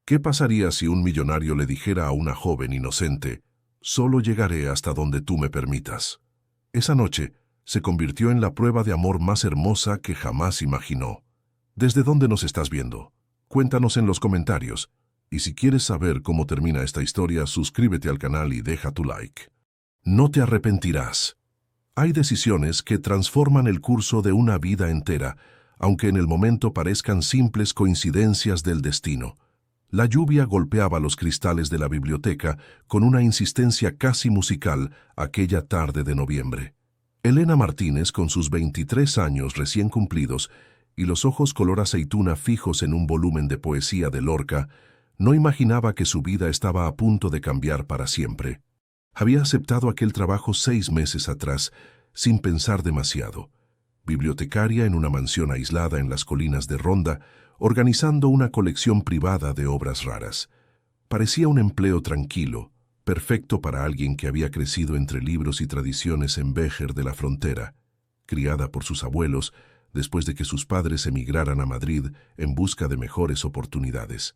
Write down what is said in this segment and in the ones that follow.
¿Qué pasaría si un millonario le dijera a una joven inocente, «Solo llegaré hasta donde tú me permitas»? Esa noche se convirtió en la prueba de amor más hermosa que jamás imaginó. ¿Desde dónde nos estás viendo? Cuéntanos en los comentarios. Y si quieres saber cómo termina esta historia, suscríbete al canal y deja tu like. No te arrepentirás. Hay decisiones que transforman el curso de una vida entera, aunque en el momento parezcan simples coincidencias del destino. La lluvia golpeaba los cristales de la biblioteca con una insistencia casi musical aquella tarde de noviembre. Elena Martínez, con sus 23 años recién cumplidos y los ojos color aceituna fijos en un volumen de poesía de Lorca, no imaginaba que su vida estaba a punto de cambiar para siempre. Había aceptado aquel trabajo 6 meses atrás, sin pensar demasiado. Bibliotecaria en una mansión aislada en las colinas de Ronda, organizando una colección privada de obras raras. Parecía un empleo tranquilo, perfecto para alguien que había crecido entre libros y tradiciones en Béjar de la Frontera, criada por sus abuelos después de que sus padres emigraran a Madrid en busca de mejores oportunidades.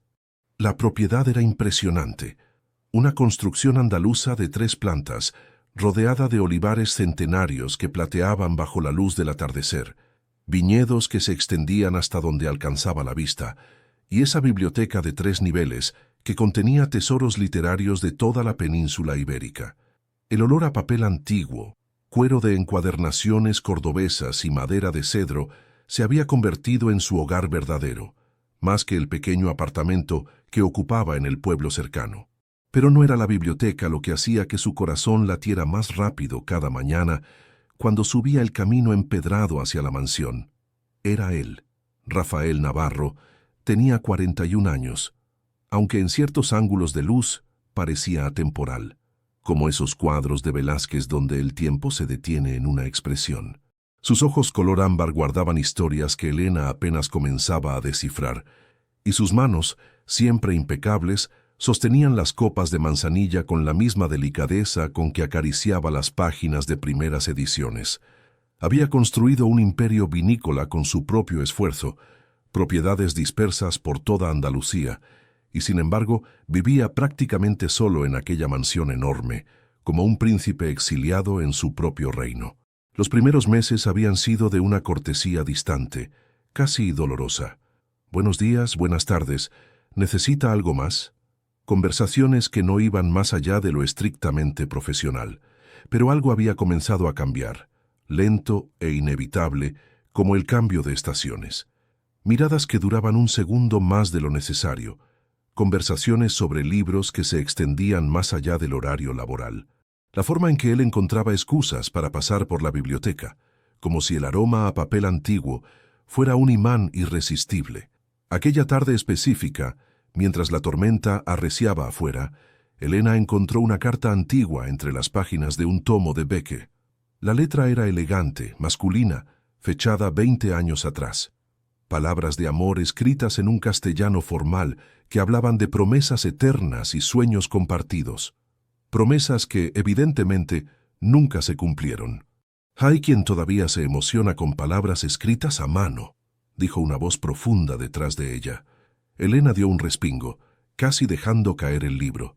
La propiedad era impresionante, una construcción andaluza de 3 plantas, rodeada de olivares centenarios que plateaban bajo la luz del atardecer, viñedos que se extendían hasta donde alcanzaba la vista, y esa biblioteca de 3 niveles que contenía tesoros literarios de toda la península ibérica. El olor a papel antiguo, cuero de encuadernaciones cordobesas y madera de cedro se había convertido en su hogar verdadero, más que el pequeño apartamento que ocupaba en el pueblo cercano. Pero no era la biblioteca lo que hacía que su corazón latiera más rápido cada mañana cuando subía el camino empedrado hacia la mansión. Era él, Rafael Navarro, tenía 41 años, aunque en ciertos ángulos de luz parecía atemporal, como esos cuadros de Velázquez donde el tiempo se detiene en una expresión. Sus ojos color ámbar guardaban historias que Elena apenas comenzaba a descifrar, y sus manos, siempre impecables, sostenían las copas de manzanilla con la misma delicadeza con que acariciaba las páginas de primeras ediciones. Había construido un imperio vinícola con su propio esfuerzo, propiedades dispersas por toda Andalucía, y sin embargo vivía prácticamente solo en aquella mansión enorme, como un príncipe exiliado en su propio reino. Los primeros meses habían sido de una cortesía distante, casi dolorosa. Buenos días, buenas tardes. ¿Necesita algo más? Conversaciones que no iban más allá de lo estrictamente profesional. Pero algo había comenzado a cambiar, lento e inevitable, como el cambio de estaciones. Miradas que duraban un segundo más de lo necesario. Conversaciones sobre libros que se extendían más allá del horario laboral. La forma en que él encontraba excusas para pasar por la biblioteca, como si el aroma a papel antiguo fuera un imán irresistible. Aquella tarde específica, mientras la tormenta arreciaba afuera, Elena encontró una carta antigua entre las páginas de un tomo de Beckett. La letra era elegante, masculina, fechada 20 años atrás. Palabras de amor escritas en un castellano formal que hablaban de promesas eternas y sueños compartidos. Promesas que, evidentemente, nunca se cumplieron. «Hay quien todavía se emociona con palabras escritas a mano», dijo una voz profunda detrás de ella. Elena dio un respingo, casi dejando caer el libro.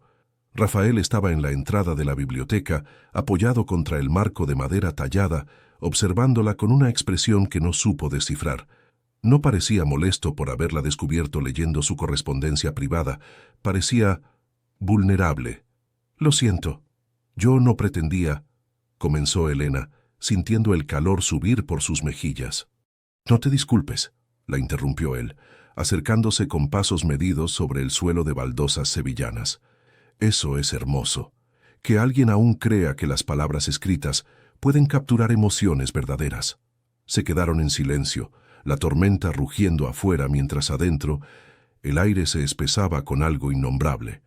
Rafael estaba en la entrada de la biblioteca, apoyado contra el marco de madera tallada, observándola con una expresión que no supo descifrar. No parecía molesto por haberla descubierto leyendo su correspondencia privada. Parecía vulnerable. «Lo siento. Yo no pretendía», comenzó Elena, sintiendo el calor subir por sus mejillas. «No te disculpes», la interrumpió él, acercándose con pasos medidos sobre el suelo de baldosas sevillanas. «Eso es hermoso. Que alguien aún crea que las palabras escritas pueden capturar emociones verdaderas». Se quedaron en silencio, la tormenta rugiendo afuera mientras adentro el aire se espesaba con algo innombrable.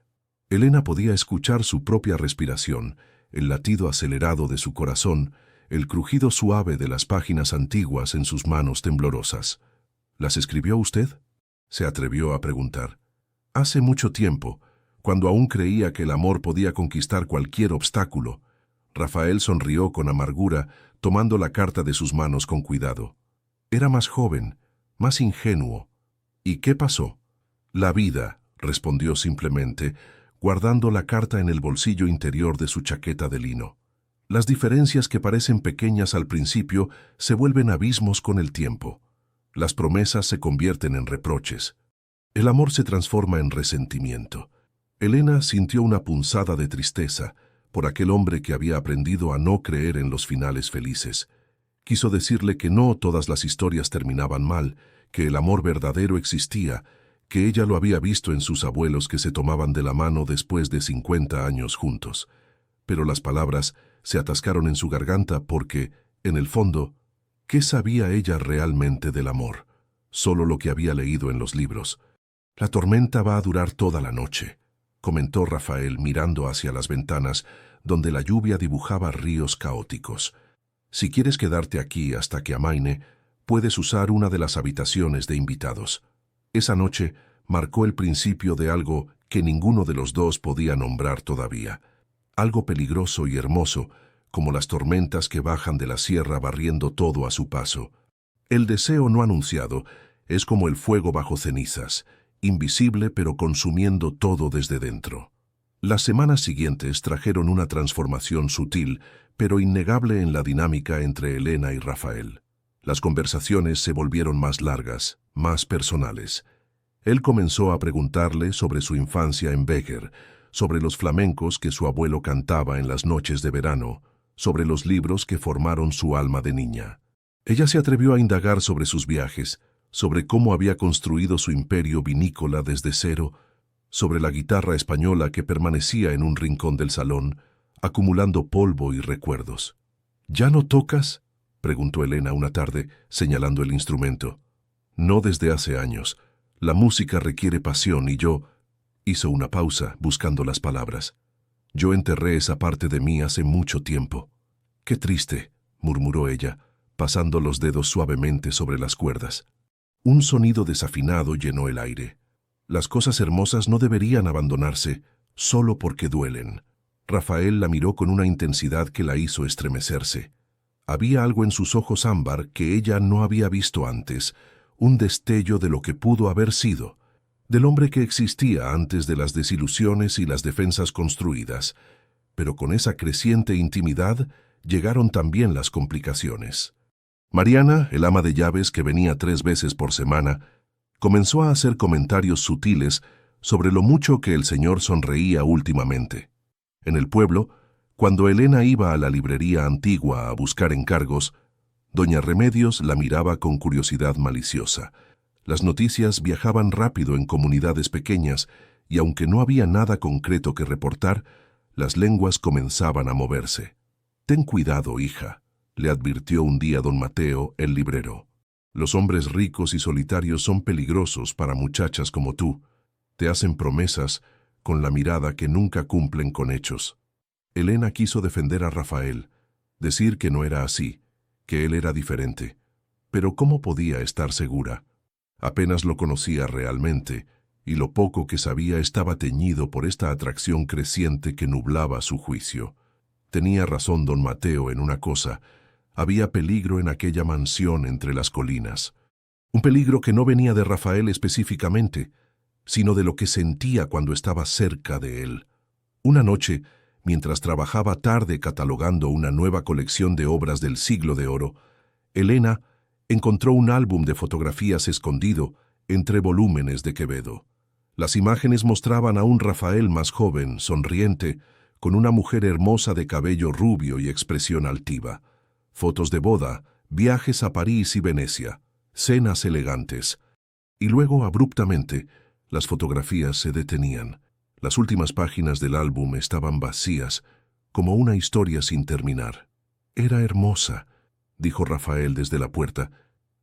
Elena podía escuchar su propia respiración, el latido acelerado de su corazón, el crujido suave de las páginas antiguas en sus manos temblorosas. «¿Las escribió usted?», se atrevió a preguntar. «Hace mucho tiempo, cuando aún creía que el amor podía conquistar cualquier obstáculo». Rafael sonrió con amargura, tomando la carta de sus manos con cuidado. Era más joven, más ingenuo. «¿Y qué pasó?». «La vida», respondió simplemente, guardando la carta en el bolsillo interior de su chaqueta de lino. Las diferencias que parecen pequeñas al principio se vuelven abismos con el tiempo. Las promesas se convierten en reproches. El amor se transforma en resentimiento. Elena sintió una punzada de tristeza por aquel hombre que había aprendido a no creer en los finales felices. Quiso decirle que no todas las historias terminaban mal, que el amor verdadero existía, que ella lo había visto en sus abuelos que se tomaban de la mano después de 50 años juntos. Pero las palabras se atascaron en su garganta porque, en el fondo, ¿qué sabía ella realmente del amor? Solo lo que había leído en los libros. «La tormenta va a durar toda la noche», comentó Rafael mirando hacia las ventanas, donde la lluvia dibujaba ríos caóticos. «Si quieres quedarte aquí hasta que amaine, puedes usar una de las habitaciones de invitados». Esa noche marcó el principio de algo que ninguno de los dos podía nombrar todavía. Algo peligroso y hermoso, como las tormentas que bajan de la sierra barriendo todo a su paso. El deseo no anunciado es como el fuego bajo cenizas, invisible pero consumiendo todo desde dentro. Las semanas siguientes trajeron una transformación sutil, pero innegable en la dinámica entre Elena y Rafael. Las conversaciones se volvieron más largas, más personales. Él comenzó a preguntarle sobre su infancia en Vejer, sobre los flamencos que su abuelo cantaba en las noches de verano, sobre los libros que formaron su alma de niña. Ella se atrevió a indagar sobre sus viajes, sobre cómo había construido su imperio vinícola desde cero, sobre la guitarra española que permanecía en un rincón del salón, acumulando polvo y recuerdos. «¿Ya no tocas?», preguntó Elena una tarde, señalando el instrumento. «No desde hace años. La música requiere pasión y yo...» Hizo una pausa, buscando las palabras. «Yo enterré esa parte de mí hace mucho tiempo». «Qué triste», murmuró ella, pasando los dedos suavemente sobre las cuerdas. Un sonido desafinado llenó el aire. Las cosas hermosas no deberían abandonarse solo porque duelen. Rafael la miró con una intensidad que la hizo estremecerse. Había algo en sus ojos ámbar que ella no había visto antes, un destello de lo que pudo haber sido, del hombre que existía antes de las desilusiones y las defensas construidas. Pero con esa creciente intimidad llegaron también las complicaciones. Mariana, el ama de llaves que venía 3 veces por semana, comenzó a hacer comentarios sutiles sobre lo mucho que el señor sonreía últimamente. En el pueblo, cuando Elena iba a la librería antigua a buscar encargos, doña Remedios la miraba con curiosidad maliciosa. Las noticias viajaban rápido en comunidades pequeñas y aunque no había nada concreto que reportar, las lenguas comenzaban a moverse. «Ten cuidado, hija», le advirtió un día don Mateo, el librero. «Los hombres ricos y solitarios son peligrosos para muchachas como tú. Te hacen promesas con la mirada que nunca cumplen con hechos». Elena quiso defender a Rafael, decir que no era así, que él era diferente. Pero ¿cómo podía estar segura? Apenas lo conocía realmente, y lo poco que sabía estaba teñido por esta atracción creciente que nublaba su juicio. Tenía razón don Mateo en una cosa: había peligro en aquella mansión entre las colinas. Un peligro que no venía de Rafael específicamente, sino de lo que sentía cuando estaba cerca de él. Una noche, mientras trabajaba tarde catalogando una nueva colección de obras del Siglo de Oro, Elena encontró un álbum de fotografías escondido entre volúmenes de Quevedo. Las imágenes mostraban a un Rafael más joven, sonriente, con una mujer hermosa de cabello rubio y expresión altiva. Fotos de boda, viajes a París y Venecia, cenas elegantes. Y luego, abruptamente, las fotografías se detenían. Las últimas páginas del álbum estaban vacías, como una historia sin terminar. «Era hermosa», dijo Rafael desde la puerta.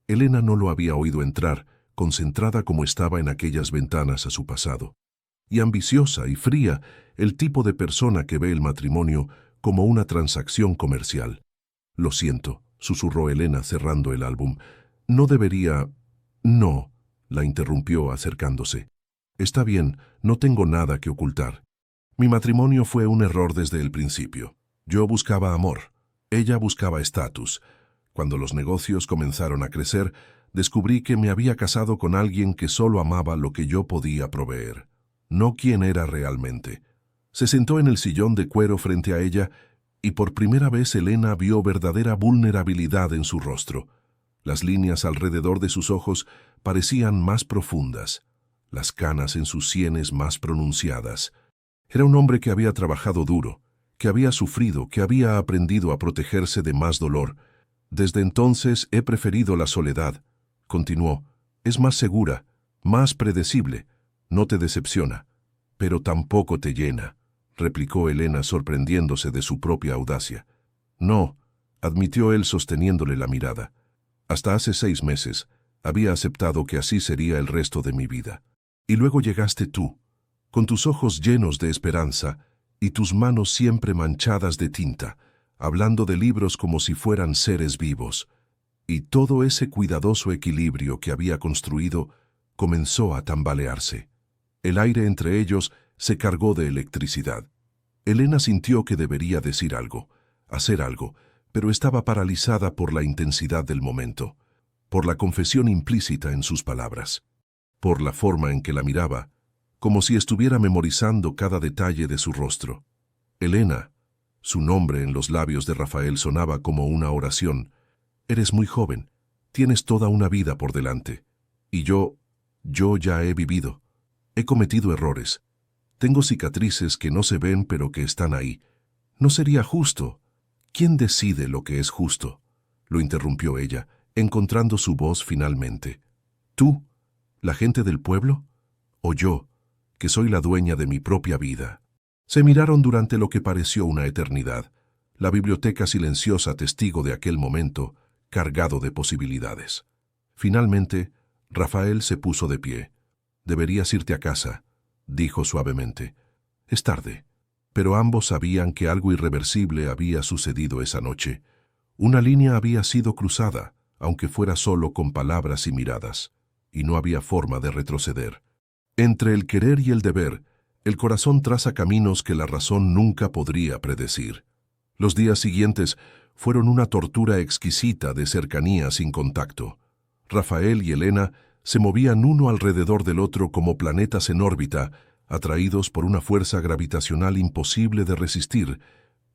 Elena no lo había oído entrar, concentrada como estaba en aquellas ventanas a su pasado. Y ambiciosa y fría, el tipo de persona que ve el matrimonio como una transacción comercial. «Lo siento», susurró Elena cerrando el álbum. «No debería...» «No», la interrumpió acercándose. «Está bien, no tengo nada que ocultar. Mi matrimonio fue un error desde el principio. Yo buscaba amor, ella buscaba estatus. Cuando los negocios comenzaron a crecer, descubrí que me había casado con alguien que solo amaba lo que yo podía proveer. no quién era realmente. Se sentó en el sillón de cuero frente a ella y por primera vez Elena vio verdadera vulnerabilidad en su rostro. Las líneas alrededor de sus ojos parecían más profundas, las canas en sus sienes más pronunciadas. Era un hombre que había trabajado duro, que había sufrido, que había aprendido a protegerse de más dolor. Desde entonces he preferido la soledad, continuó. Es más segura, más predecible, no te decepciona, pero tampoco te llena, replicó Elena sorprendiéndose de su propia audacia. No, admitió él sosteniéndole la mirada. Hasta hace 6 meses había aceptado que así sería el resto de mi vida. Y luego llegaste tú, con tus ojos llenos de esperanza y tus manos siempre manchadas de tinta, hablando de libros como si fueran seres vivos. Y todo ese cuidadoso equilibrio que había construido comenzó a tambalearse. El aire entre ellos se cargó de electricidad. Elena sintió que debería decir algo, hacer algo, pero estaba paralizada por la intensidad del momento, por la confesión implícita en sus palabras, por la forma en que la miraba, como si estuviera memorizando cada detalle de su rostro. Elena, su nombre en los labios de Rafael sonaba como una oración. Eres muy joven, tienes toda una vida por delante. Y yo ya he vivido. He cometido errores. Tengo cicatrices que no se ven pero que están ahí. No sería justo. ¿Quién decide lo que es justo? Lo interrumpió ella, encontrando su voz finalmente. ¿Tú, la gente del pueblo? ¿O yo, que soy la dueña de mi propia vida? Se miraron durante lo que pareció una eternidad, la biblioteca silenciosa testigo de aquel momento, cargado de posibilidades. Finalmente, Rafael se puso de pie. Deberías irte a casa, dijo suavemente. Es tarde. Pero ambos sabían que algo irreversible había sucedido esa noche. Una línea había sido cruzada, aunque fuera solo con palabras y miradas, y no había forma de retroceder. Entre el querer y el deber, el corazón traza caminos que la razón nunca podría predecir. Los días siguientes fueron una tortura exquisita de cercanía sin contacto. Rafael y Elena se movían uno alrededor del otro como planetas en órbita, atraídos por una fuerza gravitacional imposible de resistir,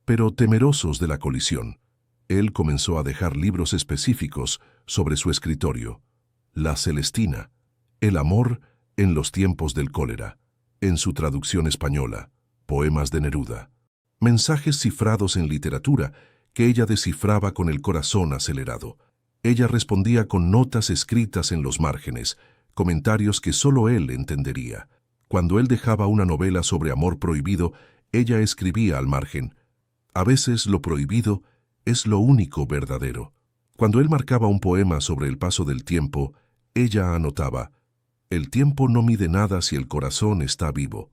pero temerosos de la colisión. Él comenzó a dejar libros específicos sobre su escritorio. La Celestina, el amor en los tiempos del cólera, en su traducción española, poemas de Neruda. Mensajes cifrados en literatura que ella descifraba con el corazón acelerado. Ella respondía con notas escritas en los márgenes, comentarios que solo él entendería. Cuando él dejaba una novela sobre amor prohibido, ella escribía al margen. A veces lo prohibido es lo único verdadero. Cuando él marcaba un poema sobre el paso del tiempo, ella anotaba: el tiempo no mide nada si el corazón está vivo.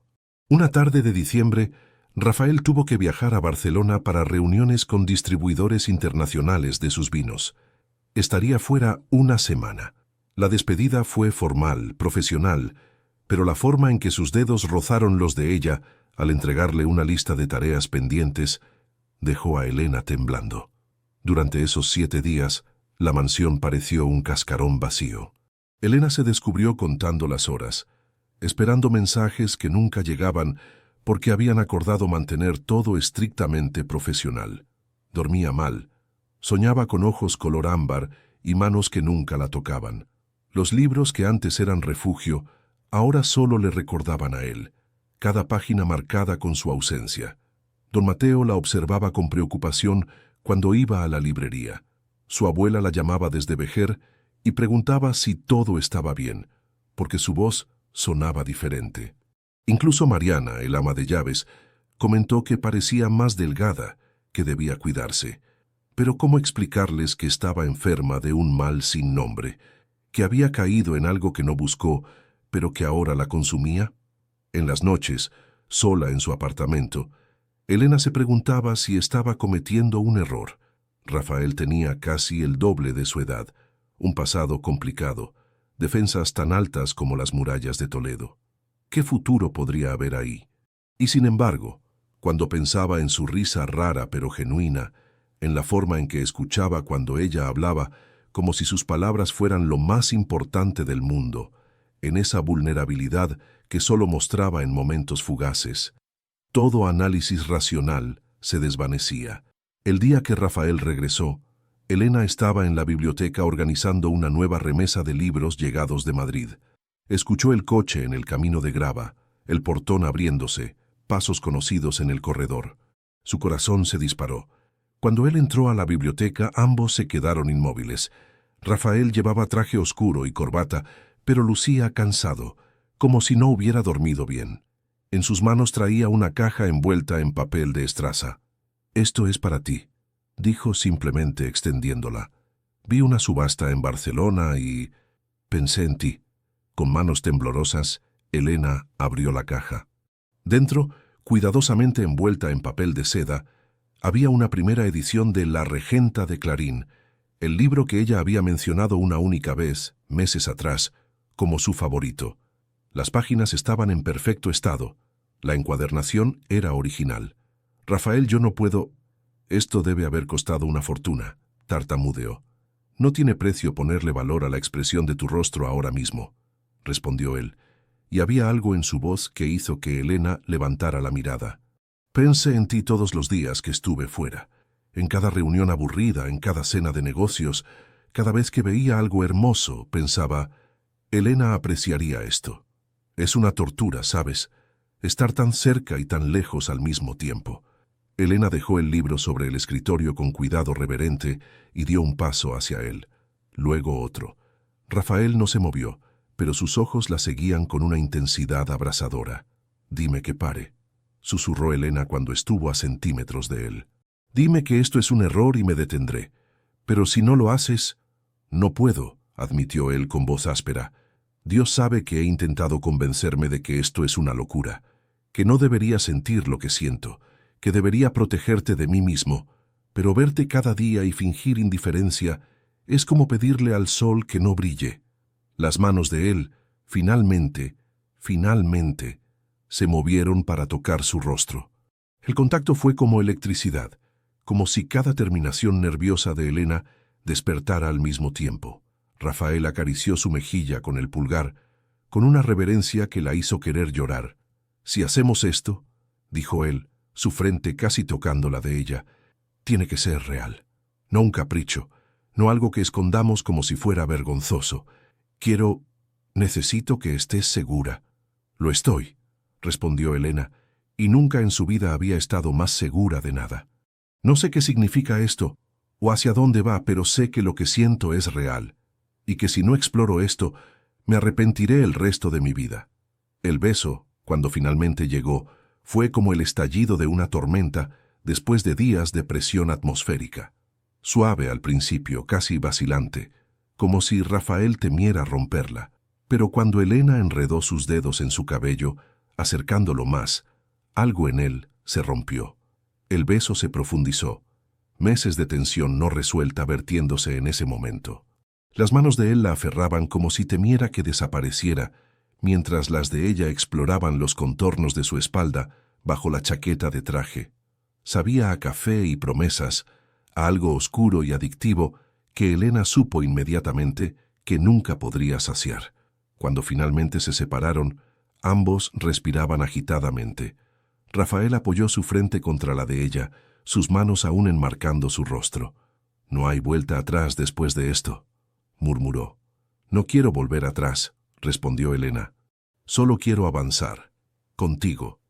Una tarde de diciembre, Rafael tuvo que viajar a Barcelona para reuniones con distribuidores internacionales de sus vinos. Estaría fuera una semana. La despedida fue formal, profesional, pero la forma en que sus dedos rozaron los de ella al entregarle una lista de tareas pendientes dejó a Elena temblando. Durante esos 7 días, la mansión pareció un cascarón vacío. Elena se descubrió contando las horas, esperando mensajes que nunca llegaban porque habían acordado mantener todo estrictamente profesional. Dormía mal, soñaba con ojos color ámbar y manos que nunca la tocaban. Los libros que antes eran refugio, ahora solo le recordaban a él, cada página marcada con su ausencia. Don Mateo la observaba con preocupación cuando iba a la librería. Su abuela la llamaba desde Vejer y preguntaba si todo estaba bien, porque su voz sonaba diferente. Incluso Mariana, el ama de llaves, comentó que parecía más delgada, que debía cuidarse. Pero ¿cómo explicarles que estaba enferma de un mal sin nombre, que había caído en algo que no buscó, pero que ahora la consumía? En las noches, sola en su apartamento, Elena se preguntaba si estaba cometiendo un error. Rafael tenía casi el doble de su edad, un pasado complicado, defensas tan altas como las murallas de Toledo. ¿Qué futuro podría haber ahí? Y sin embargo, cuando pensaba en su risa rara pero genuina, en la forma en que escuchaba cuando ella hablaba, como si sus palabras fueran lo más importante del mundo, en esa vulnerabilidad que solo mostraba en momentos fugaces. Todo análisis racional se desvanecía. El día que Rafael regresó, Elena estaba en la biblioteca organizando una nueva remesa de libros llegados de Madrid. Escuchó el coche en el camino de grava, el portón abriéndose, pasos conocidos en el corredor. Su corazón se disparó. Cuando él entró a la biblioteca, ambos se quedaron inmóviles. Rafael llevaba traje oscuro y corbata, pero lucía cansado, como si no hubiera dormido bien. En sus manos traía una caja envuelta en papel de estraza. «Esto es para ti», dijo simplemente extendiéndola. «Vi una subasta en Barcelona y pensé en ti». Con manos temblorosas, Elena abrió la caja. Dentro, cuidadosamente envuelta en papel de seda, había una primera edición de La Regenta de Clarín, el libro que ella había mencionado una única vez, meses atrás, como su favorito. Las páginas estaban en perfecto estado. La encuadernación era original. «Rafael, yo no puedo...» «Esto debe haber costado una fortuna», tartamudeó. «No tiene precio ponerle valor a la expresión de tu rostro ahora mismo», respondió él, y había algo en su voz que hizo que Elena levantara la mirada. «Pensé en ti todos los días que estuve fuera, en cada reunión aburrida, en cada cena de negocios, cada vez que veía algo hermoso, pensaba, Elena apreciaría esto. Es una tortura, ¿sabes? Estar tan cerca y tan lejos al mismo tiempo». Elena dejó el libro sobre el escritorio con cuidado reverente y dio un paso hacia él, luego otro. Rafael no se movió, pero sus ojos la seguían con una intensidad abrasadora. «Dime que pare», susurró Elena cuando estuvo a centímetros de él. «Dime que esto es un error y me detendré. Pero si no lo haces...» «No puedo», admitió él con voz áspera. «Dios sabe que he intentado convencerme de que esto es una locura, que no debería sentir lo que siento, que debería protegerte de mí mismo, pero verte cada día y fingir indiferencia es como pedirle al sol que no brille». Las manos de él, finalmente, se movieron para tocar su rostro. El contacto fue como electricidad, como si cada terminación nerviosa de Elena despertara al mismo tiempo. Rafael acarició su mejilla con el pulgar, con una reverencia que la hizo querer llorar. «Si hacemos esto», dijo él, su frente casi tocando la de ella, «tiene que ser real. No un capricho, no algo que escondamos como si fuera vergonzoso. Necesito que estés segura». «Lo estoy», respondió Elena, y nunca en su vida había estado más segura de nada. «No sé qué significa esto, o hacia dónde va, pero sé que lo que siento es real, y que si no exploro esto, me arrepentiré el resto de mi vida». El beso, cuando finalmente llegó, fue como el estallido de una tormenta después de días de presión atmosférica. Suave al principio, casi vacilante, como si Rafael temiera romperla, pero cuando Elena enredó sus dedos en su cabello, acercándolo más, algo en él se rompió. El beso se profundizó, meses de tensión no resuelta vertiéndose en ese momento. Las manos de él la aferraban como si temiera que desapareciera, mientras las de ella exploraban los contornos de su espalda bajo la chaqueta de traje. Sabía a café y promesas, a algo oscuro y adictivo que Elena supo inmediatamente que nunca podría saciar. Cuando finalmente se separaron, ambos respiraban agitadamente. Rafael apoyó su frente contra la de ella, sus manos aún enmarcando su rostro. «No hay vuelta atrás después de esto», murmuró. «No quiero volver atrás», respondió Elena. «Solo quiero avanzar. Contigo.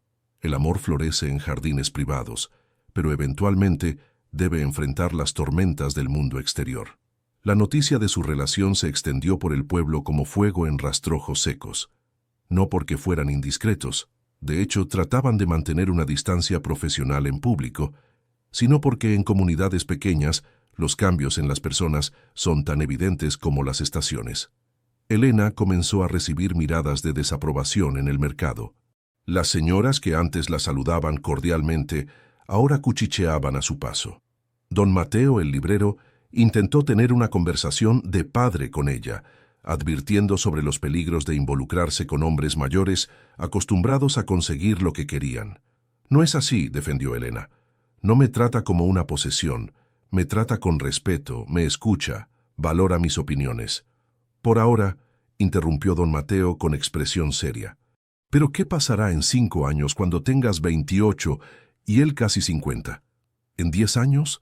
El amor florece en jardines privados, pero eventualmente debe enfrentar las tormentas del mundo exterior». La noticia de su relación se extendió por el pueblo como fuego en rastrojos secos. No porque fueran indiscretos, de hecho trataban de mantener una distancia profesional en público, sino porque en comunidades pequeñas los cambios en las personas son tan evidentes como las estaciones. Elena comenzó a recibir miradas de desaprobación en el mercado. Las señoras que antes la saludaban cordialmente, ahora cuchicheaban a su paso. Don Mateo, el librero, intentó tener una conversación de padre con ella, advirtiendo sobre los peligros de involucrarse con hombres mayores acostumbrados a conseguir lo que querían. «No es así», defendió Elena. «No me trata como una posesión, me trata con respeto, me escucha, valora mis opiniones». «Por ahora», interrumpió don Mateo con expresión seria. Pero ¿qué pasará en 5 años cuando tengas 28 y él casi 50? ¿En 10 años?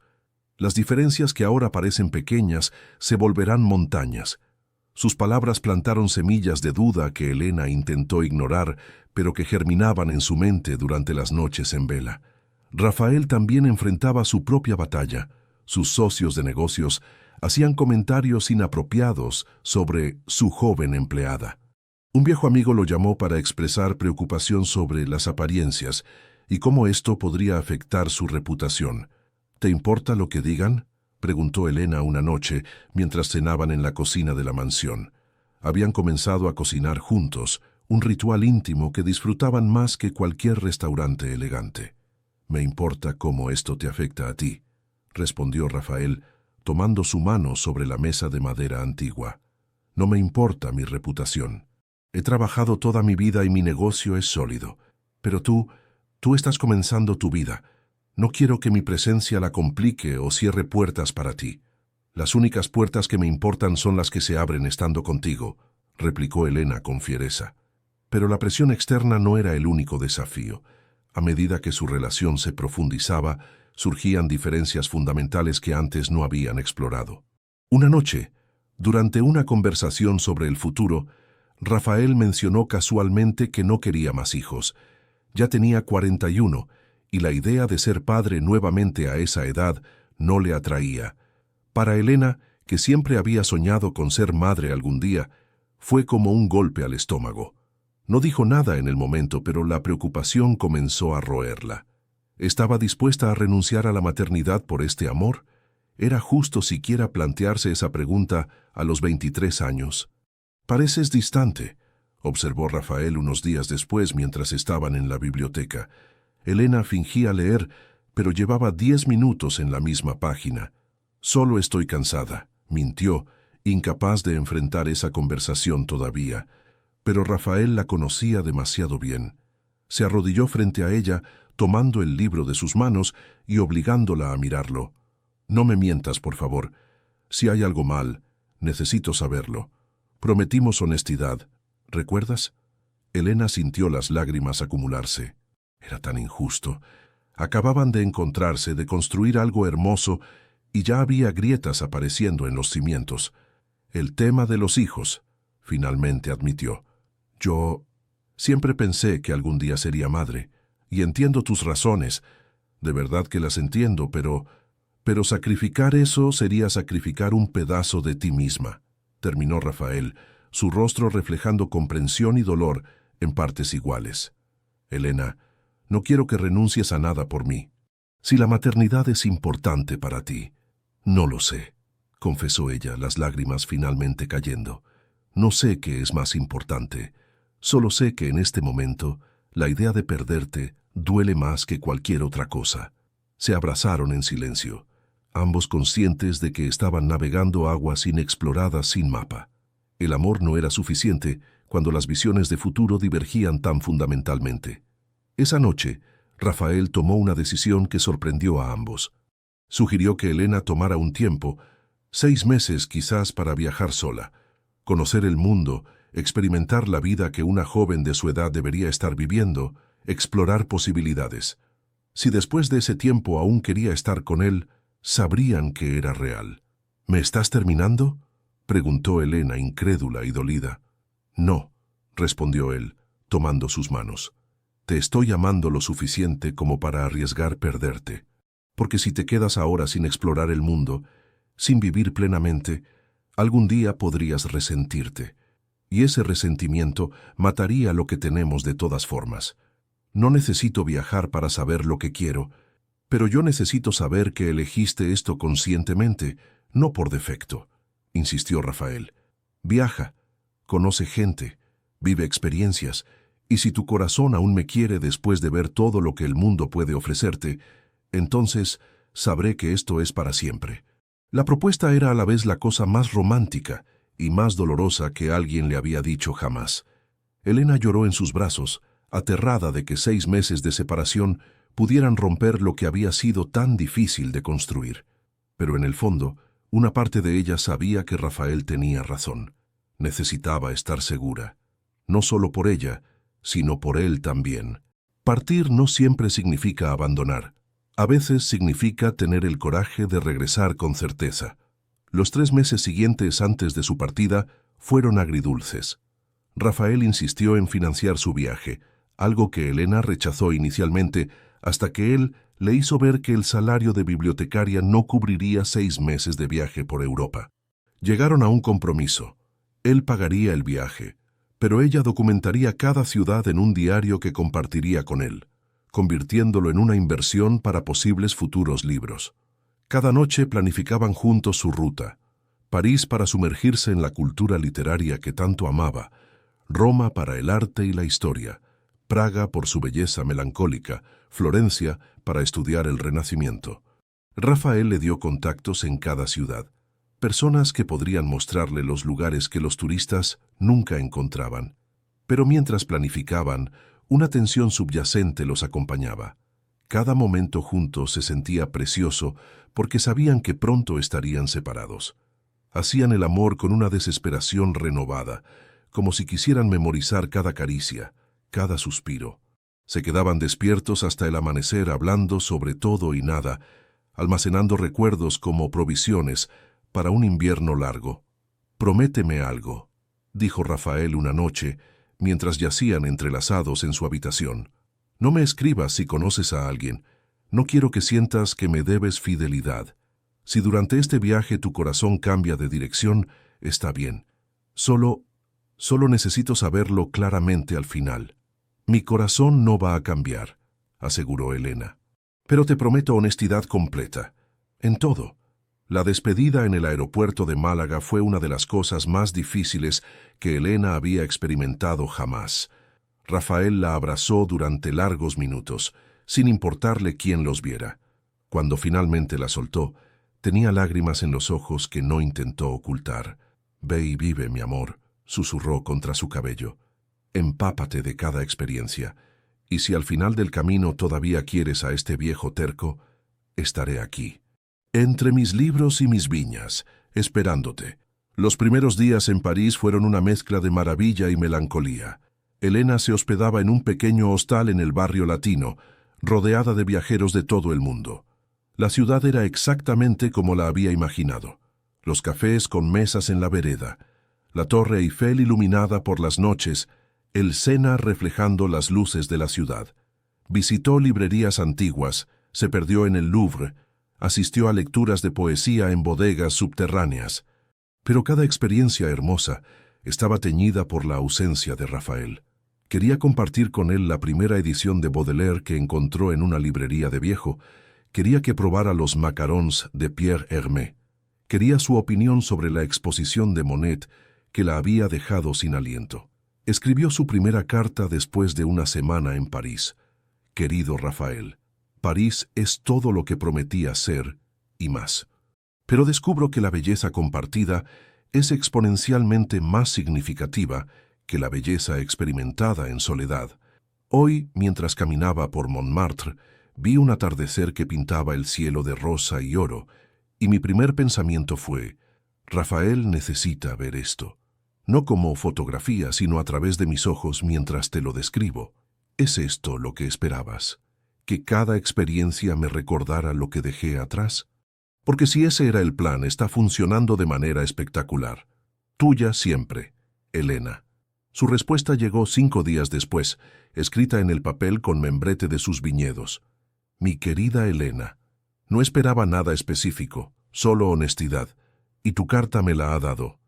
Las diferencias que ahora parecen pequeñas se volverán montañas. Sus palabras plantaron semillas de duda que Elena intentó ignorar, pero que germinaban en su mente durante las noches en vela. Rafael también enfrentaba su propia batalla. Sus socios de negocios hacían comentarios inapropiados sobre su joven empleada. Un viejo amigo lo llamó para expresar preocupación sobre las apariencias y cómo esto podría afectar su reputación. ¿Te importa lo que digan?, preguntó Elena una noche mientras cenaban en la cocina de la mansión. Habían comenzado a cocinar juntos, un ritual íntimo que disfrutaban más que cualquier restaurante elegante. «Me importa cómo esto te afecta a ti», respondió Rafael, tomando su mano sobre la mesa de madera antigua. «No me importa mi reputación. He trabajado toda mi vida y mi negocio es sólido. Pero tú estás comenzando tu vida. No quiero que mi presencia la complique o cierre puertas para ti. Las únicas puertas que me importan son las que se abren estando contigo», replicó Elena con fiereza. Pero la presión externa no era el único desafío. A medida que su relación se profundizaba, surgían diferencias fundamentales que antes no habían explorado. Una noche, durante una conversación sobre el futuro, Rafael mencionó casualmente que no quería más hijos. Ya tenía 41 y la idea de ser padre nuevamente a esa edad no le atraía. Para Elena, que siempre había soñado con ser madre algún día, fue como un golpe al estómago. No dijo nada en el momento, pero la preocupación comenzó a roerla. ¿Estaba dispuesta a renunciar a la maternidad por este amor? ¿Era justo siquiera plantearse esa pregunta a los 23 años? «Pareces distante», observó Rafael unos días después mientras estaban en la biblioteca. Elena fingía leer, pero llevaba 10 minutos en la misma página. «Solo estoy cansada», mintió, incapaz de enfrentar esa conversación todavía. Pero Rafael la conocía demasiado bien. Se arrodilló frente a ella, tomando el libro de sus manos y obligándola a mirarlo. «No me mientas, por favor. Si hay algo mal, necesito saberlo. Prometimos honestidad. ¿Recuerdas?» Elena sintió las lágrimas acumularse. Era tan injusto. Acababan de encontrarse, de construir algo hermoso, y ya había grietas apareciendo en los cimientos. «El tema de los hijos», finalmente admitió. «Yo siempre pensé que algún día sería madre, y entiendo tus razones. De verdad que las entiendo, pero sacrificar eso sería sacrificar un pedazo de ti misma», terminó Rafael, su rostro reflejando comprensión y dolor en partes iguales. «Elena, no quiero que renuncies a nada por mí. Si la maternidad es importante para ti». «No lo sé», confesó ella, las lágrimas finalmente cayendo. «No sé qué es más importante. Solo sé que en este momento la idea de perderte duele más que cualquier otra cosa». Se abrazaron en silencio, ambos conscientes de que estaban navegando aguas inexploradas sin mapa. El amor no era suficiente cuando las visiones de futuro divergían tan fundamentalmente. Esa noche, Rafael tomó una decisión que sorprendió a ambos. Sugirió que Elena tomara un tiempo, 6 meses quizás, para viajar sola, conocer el mundo, experimentar la vida que una joven de su edad debería estar viviendo, explorar posibilidades. Si después de ese tiempo aún quería estar con él, sabrían que era real. «¿Me estás terminando?», preguntó Elena, incrédula y dolida. «No», respondió él, tomando sus manos. «Te estoy amando lo suficiente como para arriesgar perderte. Porque si te quedas ahora sin explorar el mundo, sin vivir plenamente, algún día podrías resentirte. Y ese resentimiento mataría lo que tenemos de todas formas. No necesito viajar para saber lo que quiero, pero yo necesito saber que elegiste esto conscientemente, no por defecto», insistió Rafael. «Viaja, conoce gente, vive experiencias, y si tu corazón aún me quiere después de ver todo lo que el mundo puede ofrecerte, entonces sabré que esto es para siempre». La propuesta era a la vez la cosa más romántica y más dolorosa que alguien le había dicho jamás. Elena lloró en sus brazos, aterrada de que 6 meses de separación pudieran romper lo que había sido tan difícil de construir. Pero en el fondo, una parte de ella sabía que Rafael tenía razón. Necesitaba estar segura, no solo por ella, sino por él también. Partir no siempre significa abandonar. A veces significa tener el coraje de regresar con certeza. Los 3 meses siguientes antes de su partida fueron agridulces. Rafael insistió en financiar su viaje, algo que Elena rechazó inicialmente, hasta que él le hizo ver que el salario de bibliotecaria no cubriría 6 meses de viaje por Europa. Llegaron a un compromiso. Él pagaría el viaje, pero ella documentaría cada ciudad en un diario que compartiría con él, convirtiéndolo en una inversión para posibles futuros libros. Cada noche planificaban juntos su ruta: París para sumergirse en la cultura literaria que tanto amaba, Roma para el arte y la historia, Praga por su belleza melancólica, Florencia para estudiar el Renacimiento. Rafael le dio contactos en cada ciudad, personas que podrían mostrarle los lugares que los turistas nunca encontraban. Pero mientras planificaban, una tensión subyacente los acompañaba. Cada momento juntos se sentía precioso porque sabían que pronto estarían separados. Hacían el amor con una desesperación renovada, como si quisieran memorizar cada caricia, cada suspiro. Se quedaban despiertos hasta el amanecer hablando sobre todo y nada, almacenando recuerdos como provisiones para un invierno largo. «Prométeme algo», dijo Rafael una noche, mientras yacían entrelazados en su habitación. «No me escribas si conoces a alguien. No quiero que sientas que me debes fidelidad. Si durante este viaje tu corazón cambia de dirección, está bien. Solo necesito saberlo claramente al final». «Mi corazón no va a cambiar», aseguró Elena. «Pero te prometo honestidad completa. En todo». La despedida en el aeropuerto de Málaga fue una de las cosas más difíciles que Elena había experimentado jamás. Rafael la abrazó durante largos minutos, sin importarle quién los viera. Cuando finalmente la soltó, tenía lágrimas en los ojos que no intentó ocultar. «Ve y vive, mi amor», susurró contra su cabello. «Empápate de cada experiencia, y si al final del camino todavía quieres a este viejo terco, estaré aquí, entre mis libros y mis viñas, esperándote». Los primeros días en París fueron una mezcla de maravilla y melancolía. Elena se hospedaba en un pequeño hostal en el barrio latino, rodeada de viajeros de todo el mundo. La ciudad era exactamente como la había imaginado. Los cafés con mesas en la vereda, la Torre Eiffel iluminada por las noches, el Sena reflejando las luces de la ciudad. Visitó librerías antiguas, se perdió en el Louvre, asistió a lecturas de poesía en bodegas subterráneas. Pero cada experiencia hermosa estaba teñida por la ausencia de Rafael. Quería compartir con él la primera edición de Baudelaire que encontró en una librería de viejo. Quería que probara los macarons de Pierre Hermé. Quería su opinión sobre la exposición de Monet, que la había dejado sin aliento. Escribió su primera carta después de una semana en París. «Querido Rafael, París es todo lo que prometía ser y más. Pero descubro que la belleza compartida es exponencialmente más significativa que la belleza experimentada en soledad. Hoy, mientras caminaba por Montmartre, vi un atardecer que pintaba el cielo de rosa y oro, y mi primer pensamiento fue: Rafael necesita ver esto. No como fotografía, sino a través de mis ojos mientras te lo describo. ¿Es esto lo que esperabas? ¿Que cada experiencia me recordara lo que dejé atrás? Porque si ese era el plan, está funcionando de manera espectacular. Tuya siempre, Elena». Su respuesta llegó 5 días después, escrita en el papel con membrete de sus viñedos. «Mi querida Elena, no esperaba nada específico, solo honestidad, y tu carta me la ha dado.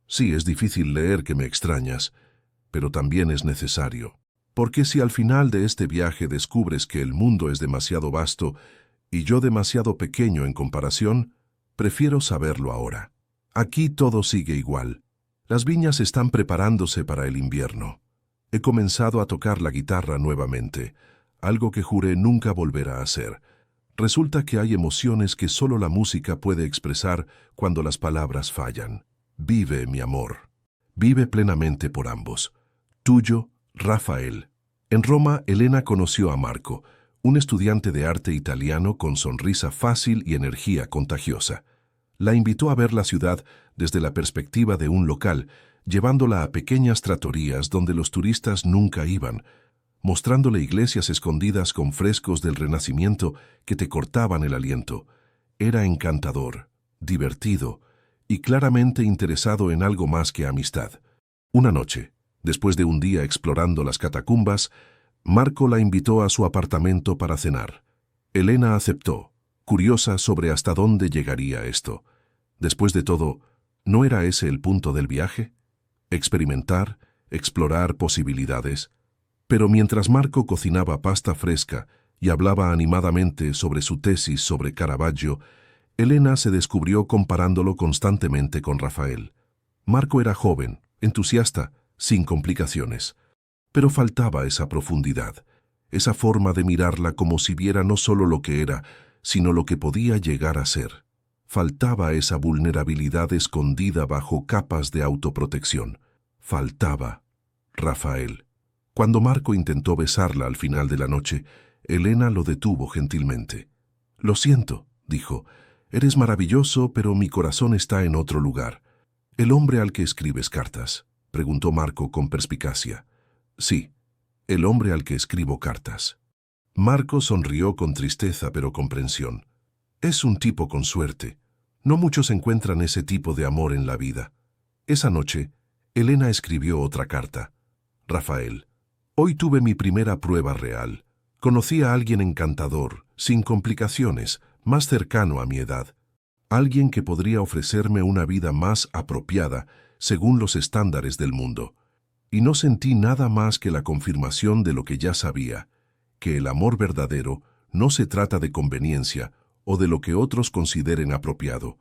Sí, es difícil leer que me extrañas, pero también es necesario. Porque si al final de este viaje descubres que el mundo es demasiado vasto y yo demasiado pequeño en comparación, prefiero saberlo ahora. Aquí todo sigue igual. Las viñas están preparándose para el invierno. He comenzado a tocar la guitarra nuevamente, algo que juré nunca volver a hacer. Resulta que hay emociones que solo la música puede expresar cuando las palabras fallan. Vive, mi amor. Vive plenamente por ambos. Tuyo, Rafael». En Roma, Elena conoció a Marco, un estudiante de arte italiano con sonrisa fácil y energía contagiosa. La invitó a ver la ciudad desde la perspectiva de un local, llevándola a pequeñas trattorías donde los turistas nunca iban, mostrándole iglesias escondidas con frescos del Renacimiento que te cortaban el aliento. Era encantador, divertido y claramente interesado en algo más que amistad. Una noche, después de un día explorando las catacumbas, Marco la invitó a su apartamento para cenar. Elena aceptó, curiosa sobre hasta dónde llegaría esto. Después de todo, ¿no era ese el punto del viaje? Experimentar, explorar posibilidades. Pero mientras Marco cocinaba pasta fresca y hablaba animadamente sobre su tesis sobre Caravaggio, Elena se descubrió comparándolo constantemente con Rafael. Marco era joven, entusiasta, sin complicaciones. Pero faltaba esa profundidad, esa forma de mirarla como si viera no solo lo que era, sino lo que podía llegar a ser. Faltaba esa vulnerabilidad escondida bajo capas de autoprotección. Faltaba Rafael. Cuando Marco intentó besarla al final de la noche, Elena lo detuvo gentilmente. «Lo siento», dijo, «eres maravilloso, pero mi corazón está en otro lugar». «¿El hombre al que escribes cartas?», preguntó Marco con perspicacia. «Sí, el hombre al que escribo cartas». Marco sonrió con tristeza pero comprensión. «Es un tipo con suerte. No muchos encuentran ese tipo de amor en la vida». Esa noche, Elena escribió otra carta. «Rafael, hoy tuve mi primera prueba real. Conocí a alguien encantador, sin complicaciones, más cercano a mi edad. Alguien que podría ofrecerme una vida más apropiada según los estándares del mundo. Y no sentí nada más que la confirmación de lo que ya sabía, que el amor verdadero no se trata de conveniencia o de lo que otros consideren apropiado.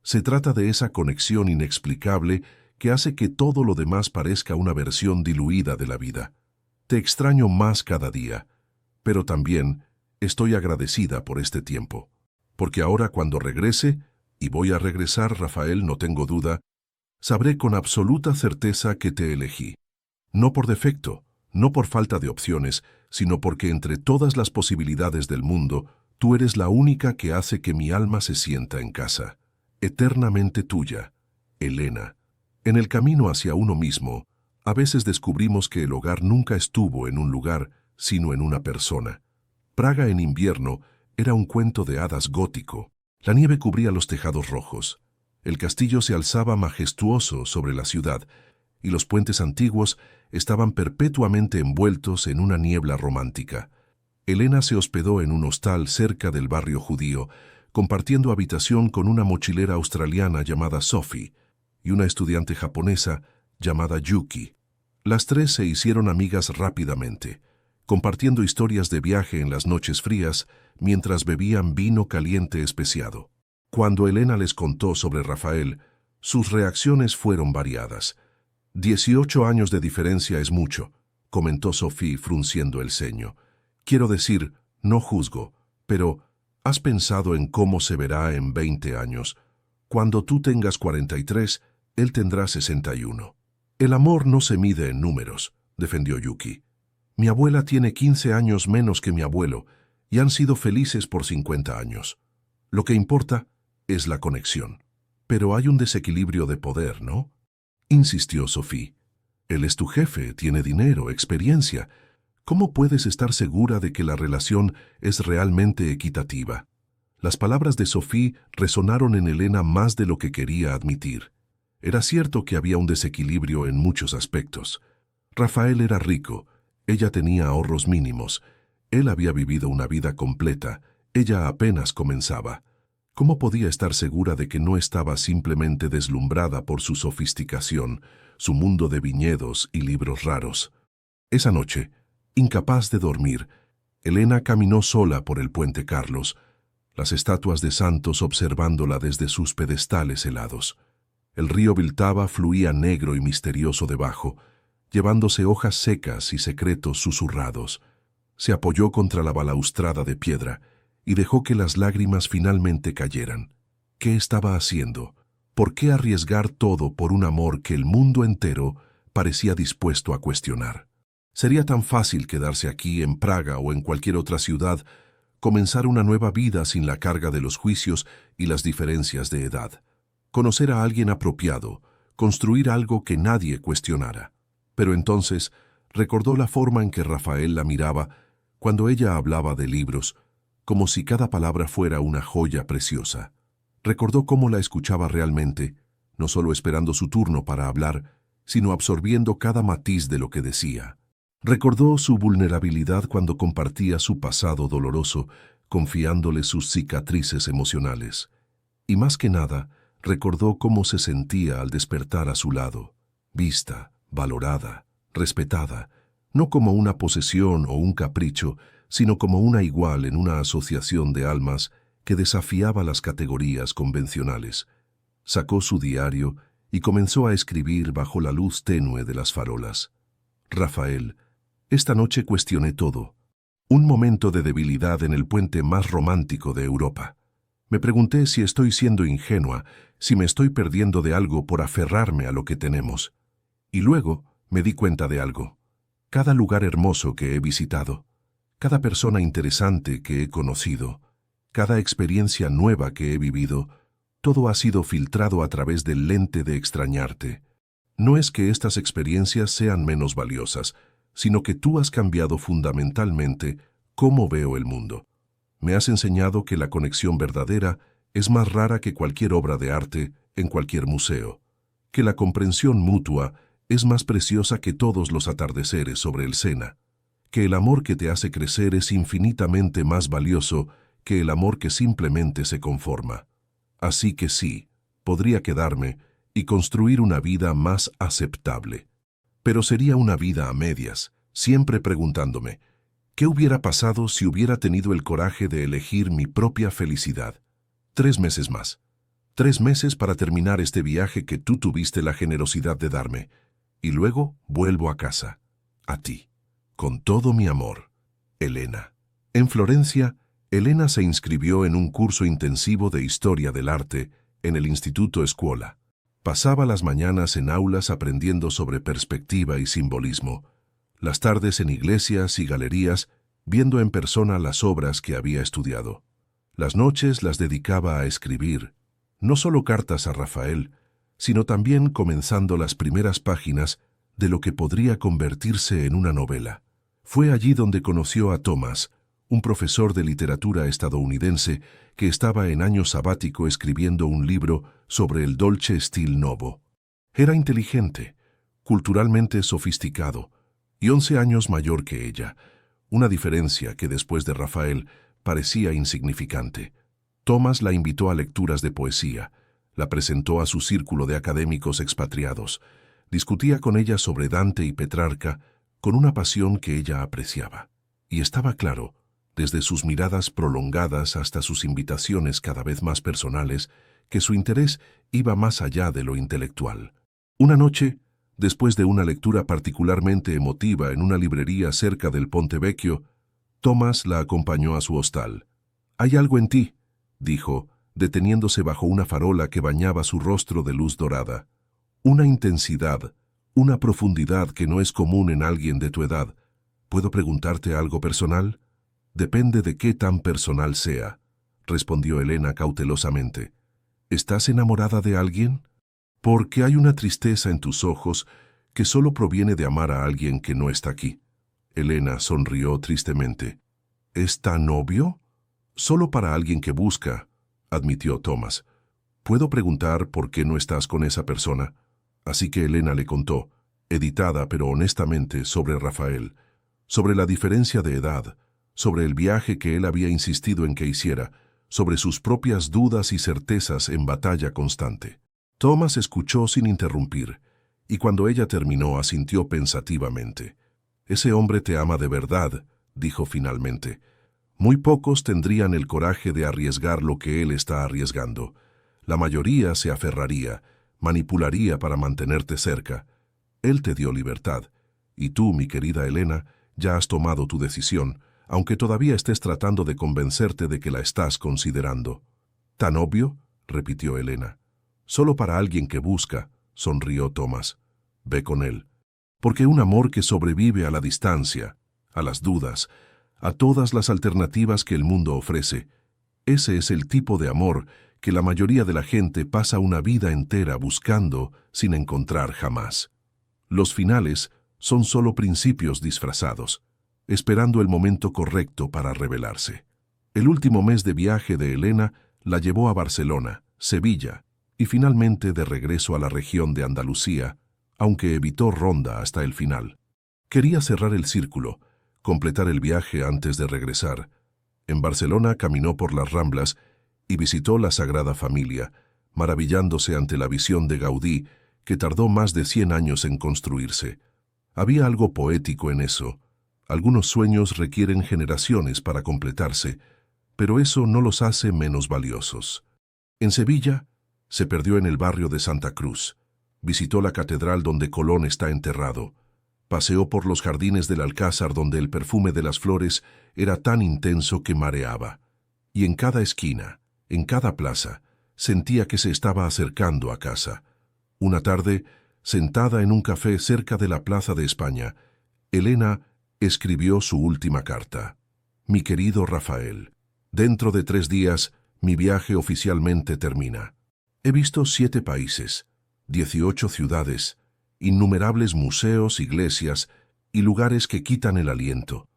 Se trata de esa conexión inexplicable que hace que todo lo demás parezca una versión diluida de la vida. Te extraño más cada día, pero también estoy agradecida por este tiempo. Porque ahora cuando regrese, y voy a regresar, Rafael, no tengo duda, sabré con absoluta certeza que te elegí. No por defecto, no por falta de opciones, sino porque entre todas las posibilidades del mundo, tú eres la única que hace que mi alma se sienta en casa. Eternamente tuya, Elena. En el camino hacia uno mismo, a veces descubrimos que el hogar nunca estuvo en un lugar, sino en una persona. Praga en invierno era un cuento de hadas gótico. La nieve cubría los tejados rojos. El castillo se alzaba majestuoso sobre la ciudad, y los puentes antiguos estaban perpetuamente envueltos en una niebla romántica. Elena se hospedó en un hostal cerca del barrio judío, compartiendo habitación con una mochilera australiana llamada Sophie y una estudiante japonesa llamada Yuki. Las tres se hicieron amigas rápidamente, compartiendo historias de viaje en las noches frías mientras bebían vino caliente especiado. Cuando Elena les contó sobre Rafael, sus reacciones fueron variadas. 18 años de diferencia es mucho, comentó Sophie frunciendo el ceño. Quiero decir, no juzgo, pero ¿has pensado en cómo se verá en 20 años? Cuando tú tengas 43, él tendrá 61. El amor no se mide en números, defendió Yuki. Mi abuela tiene 15 años menos que mi abuelo y han sido felices por 50 años. Lo que importa es la conexión. Pero hay un desequilibrio de poder, ¿no?, insistió Sophie. Él es tu jefe, tiene dinero, experiencia. ¿Cómo puedes estar segura de que la relación es realmente equitativa? Las palabras de Sophie resonaron en Elena más de lo que quería admitir. Era cierto que había un desequilibrio en muchos aspectos. Rafael era rico, ella tenía ahorros mínimos. Él había vivido una vida completa, ella apenas comenzaba. ¿Cómo podía estar segura de que no estaba simplemente deslumbrada por su sofisticación, su mundo de viñedos y libros raros? Esa noche, incapaz de dormir, Elena caminó sola por el puente Carlos, las estatuas de santos observándola desde sus pedestales helados. El río Viltava fluía negro y misterioso debajo, llevándose hojas secas y secretos susurrados. Se apoyó contra la balaustrada de piedra y dejó que las lágrimas finalmente cayeran. ¿Qué estaba haciendo? ¿Por qué arriesgar todo por un amor que el mundo entero parecía dispuesto a cuestionar? Sería tan fácil quedarse aquí en Praga o en cualquier otra ciudad, comenzar una nueva vida sin la carga de los juicios y las diferencias de edad. Conocer a alguien apropiado, construir algo que nadie cuestionara. Pero entonces recordó la forma en que Rafael la miraba cuando ella hablaba de libros, como si cada palabra fuera una joya preciosa. Recordó cómo la escuchaba realmente, no solo esperando su turno para hablar, sino absorbiendo cada matiz de lo que decía. Recordó su vulnerabilidad cuando compartía su pasado doloroso, confiándole sus cicatrices emocionales. Y más que nada, recordó cómo se sentía al despertar a su lado, vista, valorada, respetada, no como una posesión o un capricho, sino como una igual en una asociación de almas que desafiaba las categorías convencionales. Sacó su diario y comenzó a escribir bajo la luz tenue de las farolas. Rafael, esta noche cuestioné todo. Un momento de debilidad en el puente más romántico de Europa. Me pregunté si estoy siendo ingenua, si me estoy perdiendo de algo por aferrarme a lo que tenemos. Y luego me di cuenta de algo. Cada lugar hermoso que he visitado, cada persona interesante que he conocido, cada experiencia nueva que he vivido, todo ha sido filtrado a través del lente de extrañarte. No es que estas experiencias sean menos valiosas, sino que tú has cambiado fundamentalmente cómo veo el mundo. Me has enseñado que la conexión verdadera es más rara que cualquier obra de arte en cualquier museo, que la comprensión mutua es más preciosa que todos los atardeceres sobre el Sena, que el amor que te hace crecer es infinitamente más valioso que el amor que simplemente se conforma. Así que sí, podría quedarme y construir una vida más aceptable. Pero sería una vida a medias, siempre preguntándome, ¿qué hubiera pasado si hubiera tenido el coraje de elegir mi propia felicidad? 3 meses más. 3 meses para terminar este viaje que tú tuviste la generosidad de darme. Y luego vuelvo a casa. A ti. Con todo mi amor. Elena. En Florencia, Elena se inscribió en un curso intensivo de Historia del Arte en el Instituto Scuola. Pasaba las mañanas en aulas aprendiendo sobre perspectiva y simbolismo, las tardes en iglesias y galerías viendo en persona las obras que había estudiado. Las noches las dedicaba a escribir, no solo cartas a Rafael, sino también comenzando las primeras páginas de lo que podría convertirse en una novela. Fue allí donde conoció a Thomas, un profesor de literatura estadounidense que estaba en año sabático escribiendo un libro sobre el dolce stil novo. Era inteligente, culturalmente sofisticado, y 11 años mayor que ella, una diferencia que después de Rafael parecía insignificante. Thomas la invitó a lecturas de poesía, la presentó a su círculo de académicos expatriados, discutía con ella sobre Dante y Petrarca con una pasión que ella apreciaba. Y estaba claro, desde sus miradas prolongadas hasta sus invitaciones cada vez más personales, que su interés iba más allá de lo intelectual. Una noche, después de una lectura particularmente emotiva en una librería cerca del Ponte Vecchio, Thomas la acompañó a su hostal. «Hay algo en ti», dijo, deteniéndose bajo una farola que bañaba su rostro de luz dorada. «Una intensidad, una profundidad que no es común en alguien de tu edad. ¿Puedo preguntarte algo personal?» «Depende de qué tan personal sea», respondió Elena cautelosamente. «¿Estás enamorada de alguien? Porque hay una tristeza en tus ojos que solo proviene de amar a alguien que no está aquí». Elena sonrió tristemente. «¿Es tan obvio?» «Solo para alguien que busca», admitió Thomas. «¿Puedo preguntar por qué no estás con esa persona?» Así que Elena le contó, editada pero honestamente, sobre Rafael, sobre la diferencia de edad, sobre el viaje que él había insistido en que hiciera, sobre sus propias dudas y certezas en batalla constante. Thomas escuchó sin interrumpir, y cuando ella terminó asintió pensativamente. «Ese hombre te ama de verdad», dijo finalmente. «Muy pocos tendrían el coraje de arriesgar lo que él está arriesgando. La mayoría se aferraría, manipularía para mantenerte cerca. Él te dio libertad, y tú, mi querida Elena, ya has tomado tu decisión, aunque todavía estés tratando de convencerte de que la estás considerando». «¿Tan obvio?», repitió Elena. «Solo para alguien que busca», sonrió Thomas. «Ve con él. Porque un amor que sobrevive a la distancia, a las dudas, a todas las alternativas que el mundo ofrece, ese es el tipo de amor que la mayoría de la gente pasa una vida entera buscando sin encontrar jamás. Los finales son solo principios disfrazados, esperando el momento correcto para revelarse. El último mes de viaje de Elena la llevó a Barcelona, Sevilla y finalmente de regreso a la región de Andalucía, aunque evitó Ronda hasta el final. Quería cerrar el círculo, completar el viaje antes de regresar. En Barcelona caminó por las Ramblas y visitó la Sagrada Familia, maravillándose ante la visión de Gaudí, que tardó más de 100 años en construirse. Había algo poético en eso. Algunos sueños requieren generaciones para completarse, pero eso no los hace menos valiosos. En Sevilla, se perdió en el barrio de Santa Cruz, visitó la catedral donde Colón está enterrado, paseó por los jardines del Alcázar donde el perfume de las flores era tan intenso que mareaba, y en cada esquina, en cada plaza, sentía que se estaba acercando a casa. Una tarde, sentada en un café cerca de la Plaza de España, Elena escribió su última carta. Mi querido Rafael, dentro de 3 días, mi viaje oficialmente termina. He visto 7 países, 18 ciudades, innumerables museos, iglesias y lugares que quitan el aliento.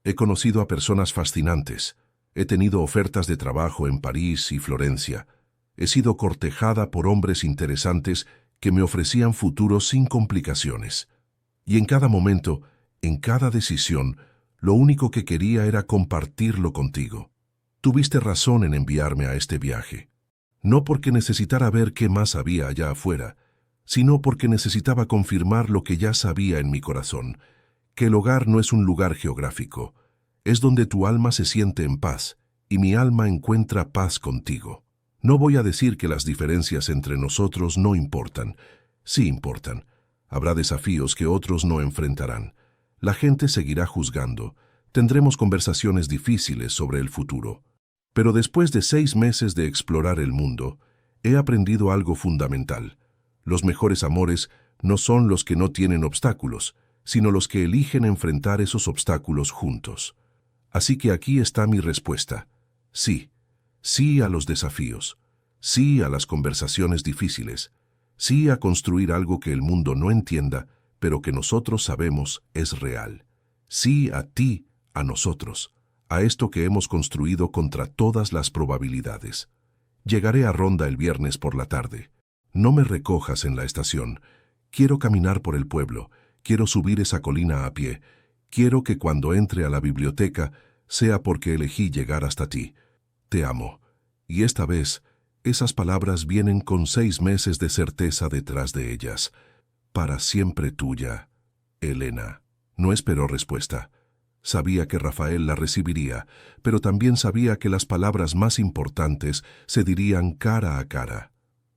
He conocido a personas fascinantes. He tenido ofertas de trabajo en París y Florencia. He sido cortejada por hombres interesantes que me ofrecían futuros sin complicaciones. Y en cada momento, en cada decisión, lo único que quería era compartirlo contigo. Tuviste razón en enviarme a este viaje. No porque necesitara ver qué más había allá afuera, sino porque necesitaba confirmar lo que ya sabía en mi corazón, que el hogar no es un lugar geográfico, es donde tu alma se siente en paz, y mi alma encuentra paz contigo. No voy a decir que las diferencias entre nosotros no importan. Sí importan. Habrá desafíos que otros no enfrentarán. La gente seguirá juzgando. Tendremos conversaciones difíciles sobre el futuro. Pero después de 6 meses de explorar el mundo, he aprendido algo fundamental. Los mejores amores no son los que no tienen obstáculos, sino los que eligen enfrentar esos obstáculos juntos. Así que aquí está mi respuesta. Sí, sí a los desafíos, sí a las conversaciones difíciles, sí a construir algo que el mundo no entienda, pero que nosotros sabemos es real. Sí a ti, a nosotros, a esto que hemos construido contra todas las probabilidades. Llegaré a Ronda el viernes por la tarde. No me recojas en la estación. Quiero caminar por el pueblo, quiero subir esa colina a pie. Quiero que cuando entre a la biblioteca sea porque elegí llegar hasta ti. Te amo. Y esta vez, esas palabras vienen con 6 meses de certeza detrás de ellas. Para siempre tuya, Elena. No esperó respuesta. Sabía que Rafael la recibiría, pero también sabía que las palabras más importantes se dirían cara a cara.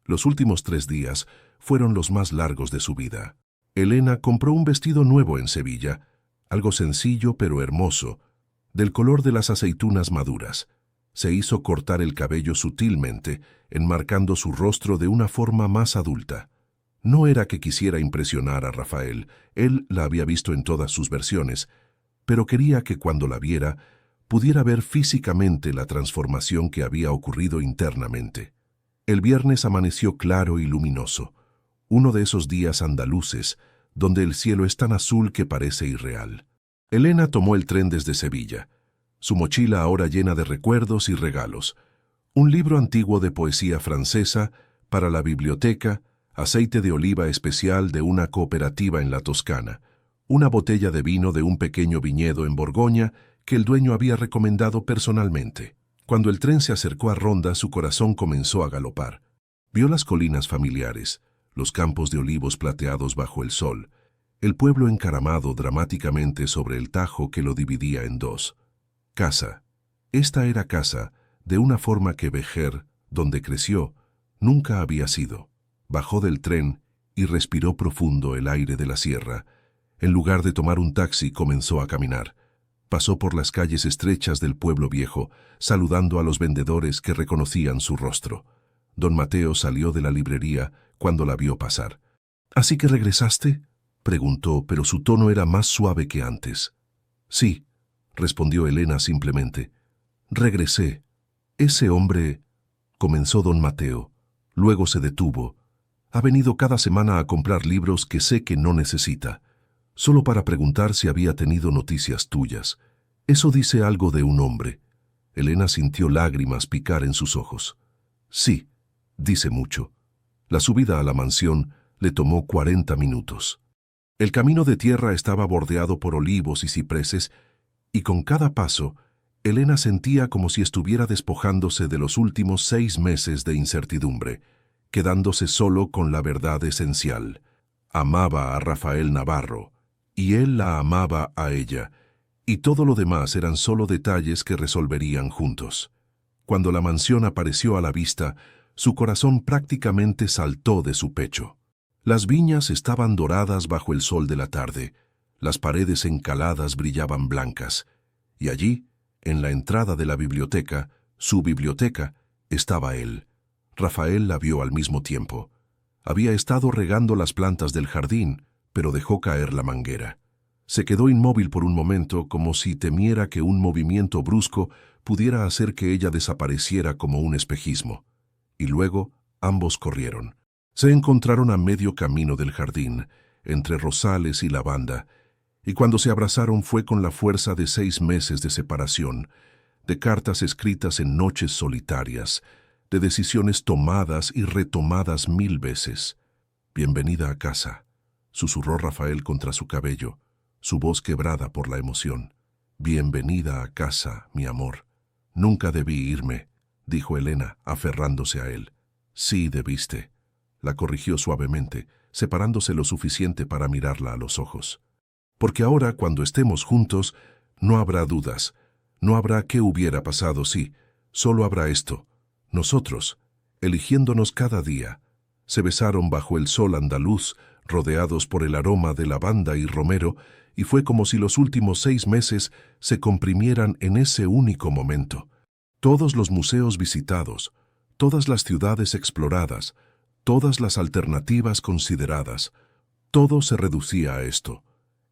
Los últimos 3 días fueron los más largos de su vida. Elena compró un vestido nuevo en Sevilla, algo sencillo pero hermoso, del color de las aceitunas maduras. Se hizo cortar el cabello sutilmente, enmarcando su rostro de una forma más adulta. No era que quisiera impresionar a Rafael, él la había visto en todas sus versiones, pero quería que cuando la viera, pudiera ver físicamente la transformación que había ocurrido internamente. El viernes amaneció claro y luminoso, uno de esos días andaluces, donde el cielo es tan azul que parece irreal. Elena tomó el tren desde Sevilla, su mochila ahora llena de recuerdos y regalos, un libro antiguo de poesía francesa para la biblioteca, aceite de oliva especial de una cooperativa en la Toscana, una botella de vino de un pequeño viñedo en Borgoña que el dueño había recomendado personalmente. Cuando el tren se acercó a Ronda, su corazón comenzó a galopar. Vio las colinas familiares, los campos de olivos plateados bajo el sol, el pueblo encaramado dramáticamente sobre el Tajo que lo dividía en 2. Casa. Esta era casa, de una forma que Vejer, donde creció, nunca había sido. Bajó del tren y respiró profundo el aire de la sierra. En lugar de tomar un taxi, comenzó a caminar. Pasó por las calles estrechas del pueblo viejo, saludando a los vendedores que reconocían su rostro. Don Mateo salió de la librería cuando la vio pasar. ¿Así que regresaste?, preguntó, pero su tono era más suave que antes. Sí, respondió Elena simplemente. Regresé. Ese hombre... comenzó don Mateo. Luego se detuvo. Ha venido cada semana a comprar libros que sé que no necesita, solo para preguntar si había tenido noticias tuyas. Eso dice algo de un hombre. Elena sintió lágrimas picar en sus ojos. Sí, dice mucho. La subida a la mansión le tomó 40 minutos. El camino de tierra estaba bordeado por olivos y cipreses, y con cada paso, Elena sentía como si estuviera despojándose de los últimos 6 meses de incertidumbre, quedándose solo con la verdad esencial. Amaba a Rafael Navarro, y él la amaba a ella, y todo lo demás eran solo detalles que resolverían juntos. Cuando la mansión apareció a la vista, su corazón prácticamente saltó de su pecho. Las viñas estaban doradas bajo el sol de la tarde, las paredes encaladas brillaban blancas, y allí, en la entrada de la biblioteca, su biblioteca, estaba él. Rafael la vio al mismo tiempo. Había estado regando las plantas del jardín, pero dejó caer la manguera. Se quedó inmóvil por un momento, como si temiera que un movimiento brusco pudiera hacer que ella desapareciera como un espejismo. Y luego ambos corrieron. Se encontraron a medio camino del jardín, entre rosales y lavanda, y cuando se abrazaron fue con la fuerza de 6 meses de separación, de cartas escritas en noches solitarias, de decisiones tomadas y retomadas 1000 veces. «Bienvenida a casa», susurró Rafael contra su cabello, su voz quebrada por la emoción. «Bienvenida a casa, mi amor». «Nunca debí irme», dijo Elena, aferrándose a él. «Sí debiste», la corrigió suavemente, separándose lo suficiente para mirarla a los ojos. «Porque ahora, cuando estemos juntos, no habrá dudas, no habrá qué hubiera pasado si, solo habrá esto. Nosotros, eligiéndonos cada día». Se besaron bajo el sol andaluz, rodeados por el aroma de lavanda y romero, y fue como si los últimos 6 meses se comprimieran en ese único momento. Todos los museos visitados, todas las ciudades exploradas, todas las alternativas consideradas, todo se reducía a esto.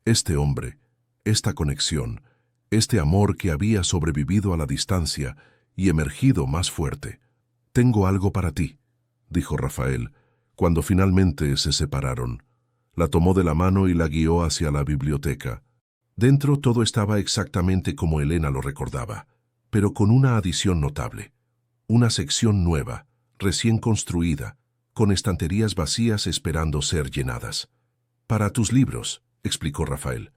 Este hombre, esta conexión, este amor que había sobrevivido a la distancia y emergido más fuerte. «Tengo algo para ti», dijo Rafael, cuando finalmente se separaron. La tomó de la mano y la guió hacia la biblioteca. Dentro todo estaba exactamente como Elena lo recordaba, pero con una adición notable. Una sección nueva, recién construida, con estanterías vacías esperando ser llenadas. «Para tus libros», explicó Rafael,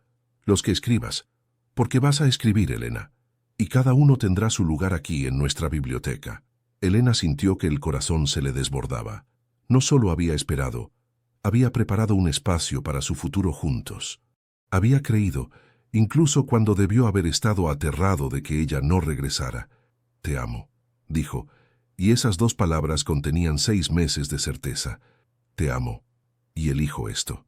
«los que escribas, porque vas a escribir, Elena, y cada uno tendrá su lugar aquí en nuestra biblioteca». Elena sintió que el corazón se le desbordaba. No solo había esperado, había preparado un espacio para su futuro juntos. Había creído, incluso cuando debió haber estado aterrado de que ella no regresara. «Te amo», dijo, y esas 2 palabras contenían 6 meses de certeza. «Te amo, y elijo esto.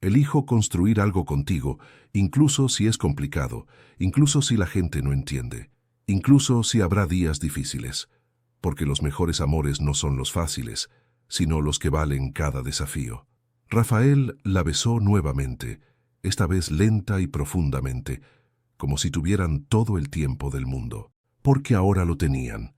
Elijo construir algo contigo, incluso si es complicado, incluso si la gente no entiende, incluso si habrá días difíciles, porque los mejores amores no son los fáciles, sino los que valen cada desafío». Rafael la besó nuevamente, esta vez lenta y profundamente, como si tuvieran todo el tiempo del mundo, porque ahora lo tenían.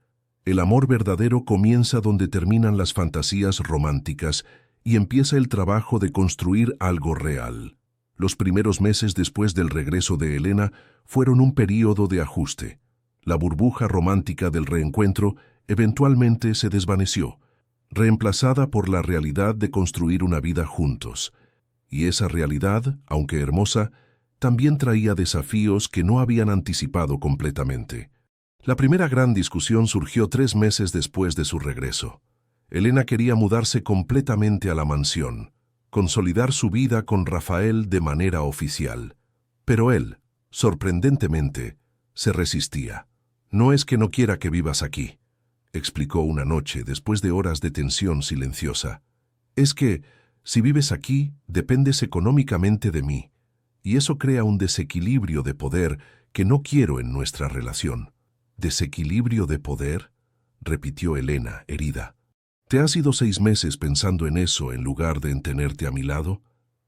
El amor verdadero comienza donde terminan las fantasías románticas y empieza el trabajo de construir algo real. Los primeros meses después del regreso de Elena fueron un período de ajuste. La burbuja romántica del reencuentro eventualmente se desvaneció, reemplazada por la realidad de construir una vida juntos. Y esa realidad, aunque hermosa, también traía desafíos que no habían anticipado completamente. La primera gran discusión surgió 3 meses después de su regreso. Elena quería mudarse completamente a la mansión, consolidar su vida con Rafael de manera oficial. Pero él, sorprendentemente, se resistía. «No es que no quiera que vivas aquí», explicó una noche después de horas de tensión silenciosa. «Es que, si vives aquí, dependes económicamente de mí, y eso crea un desequilibrio de poder que no quiero en nuestra relación». «¿Desequilibrio de poder?», repitió Elena, herida. «¿Te has ido 6 meses pensando en eso en lugar de en tenerte a mi lado?»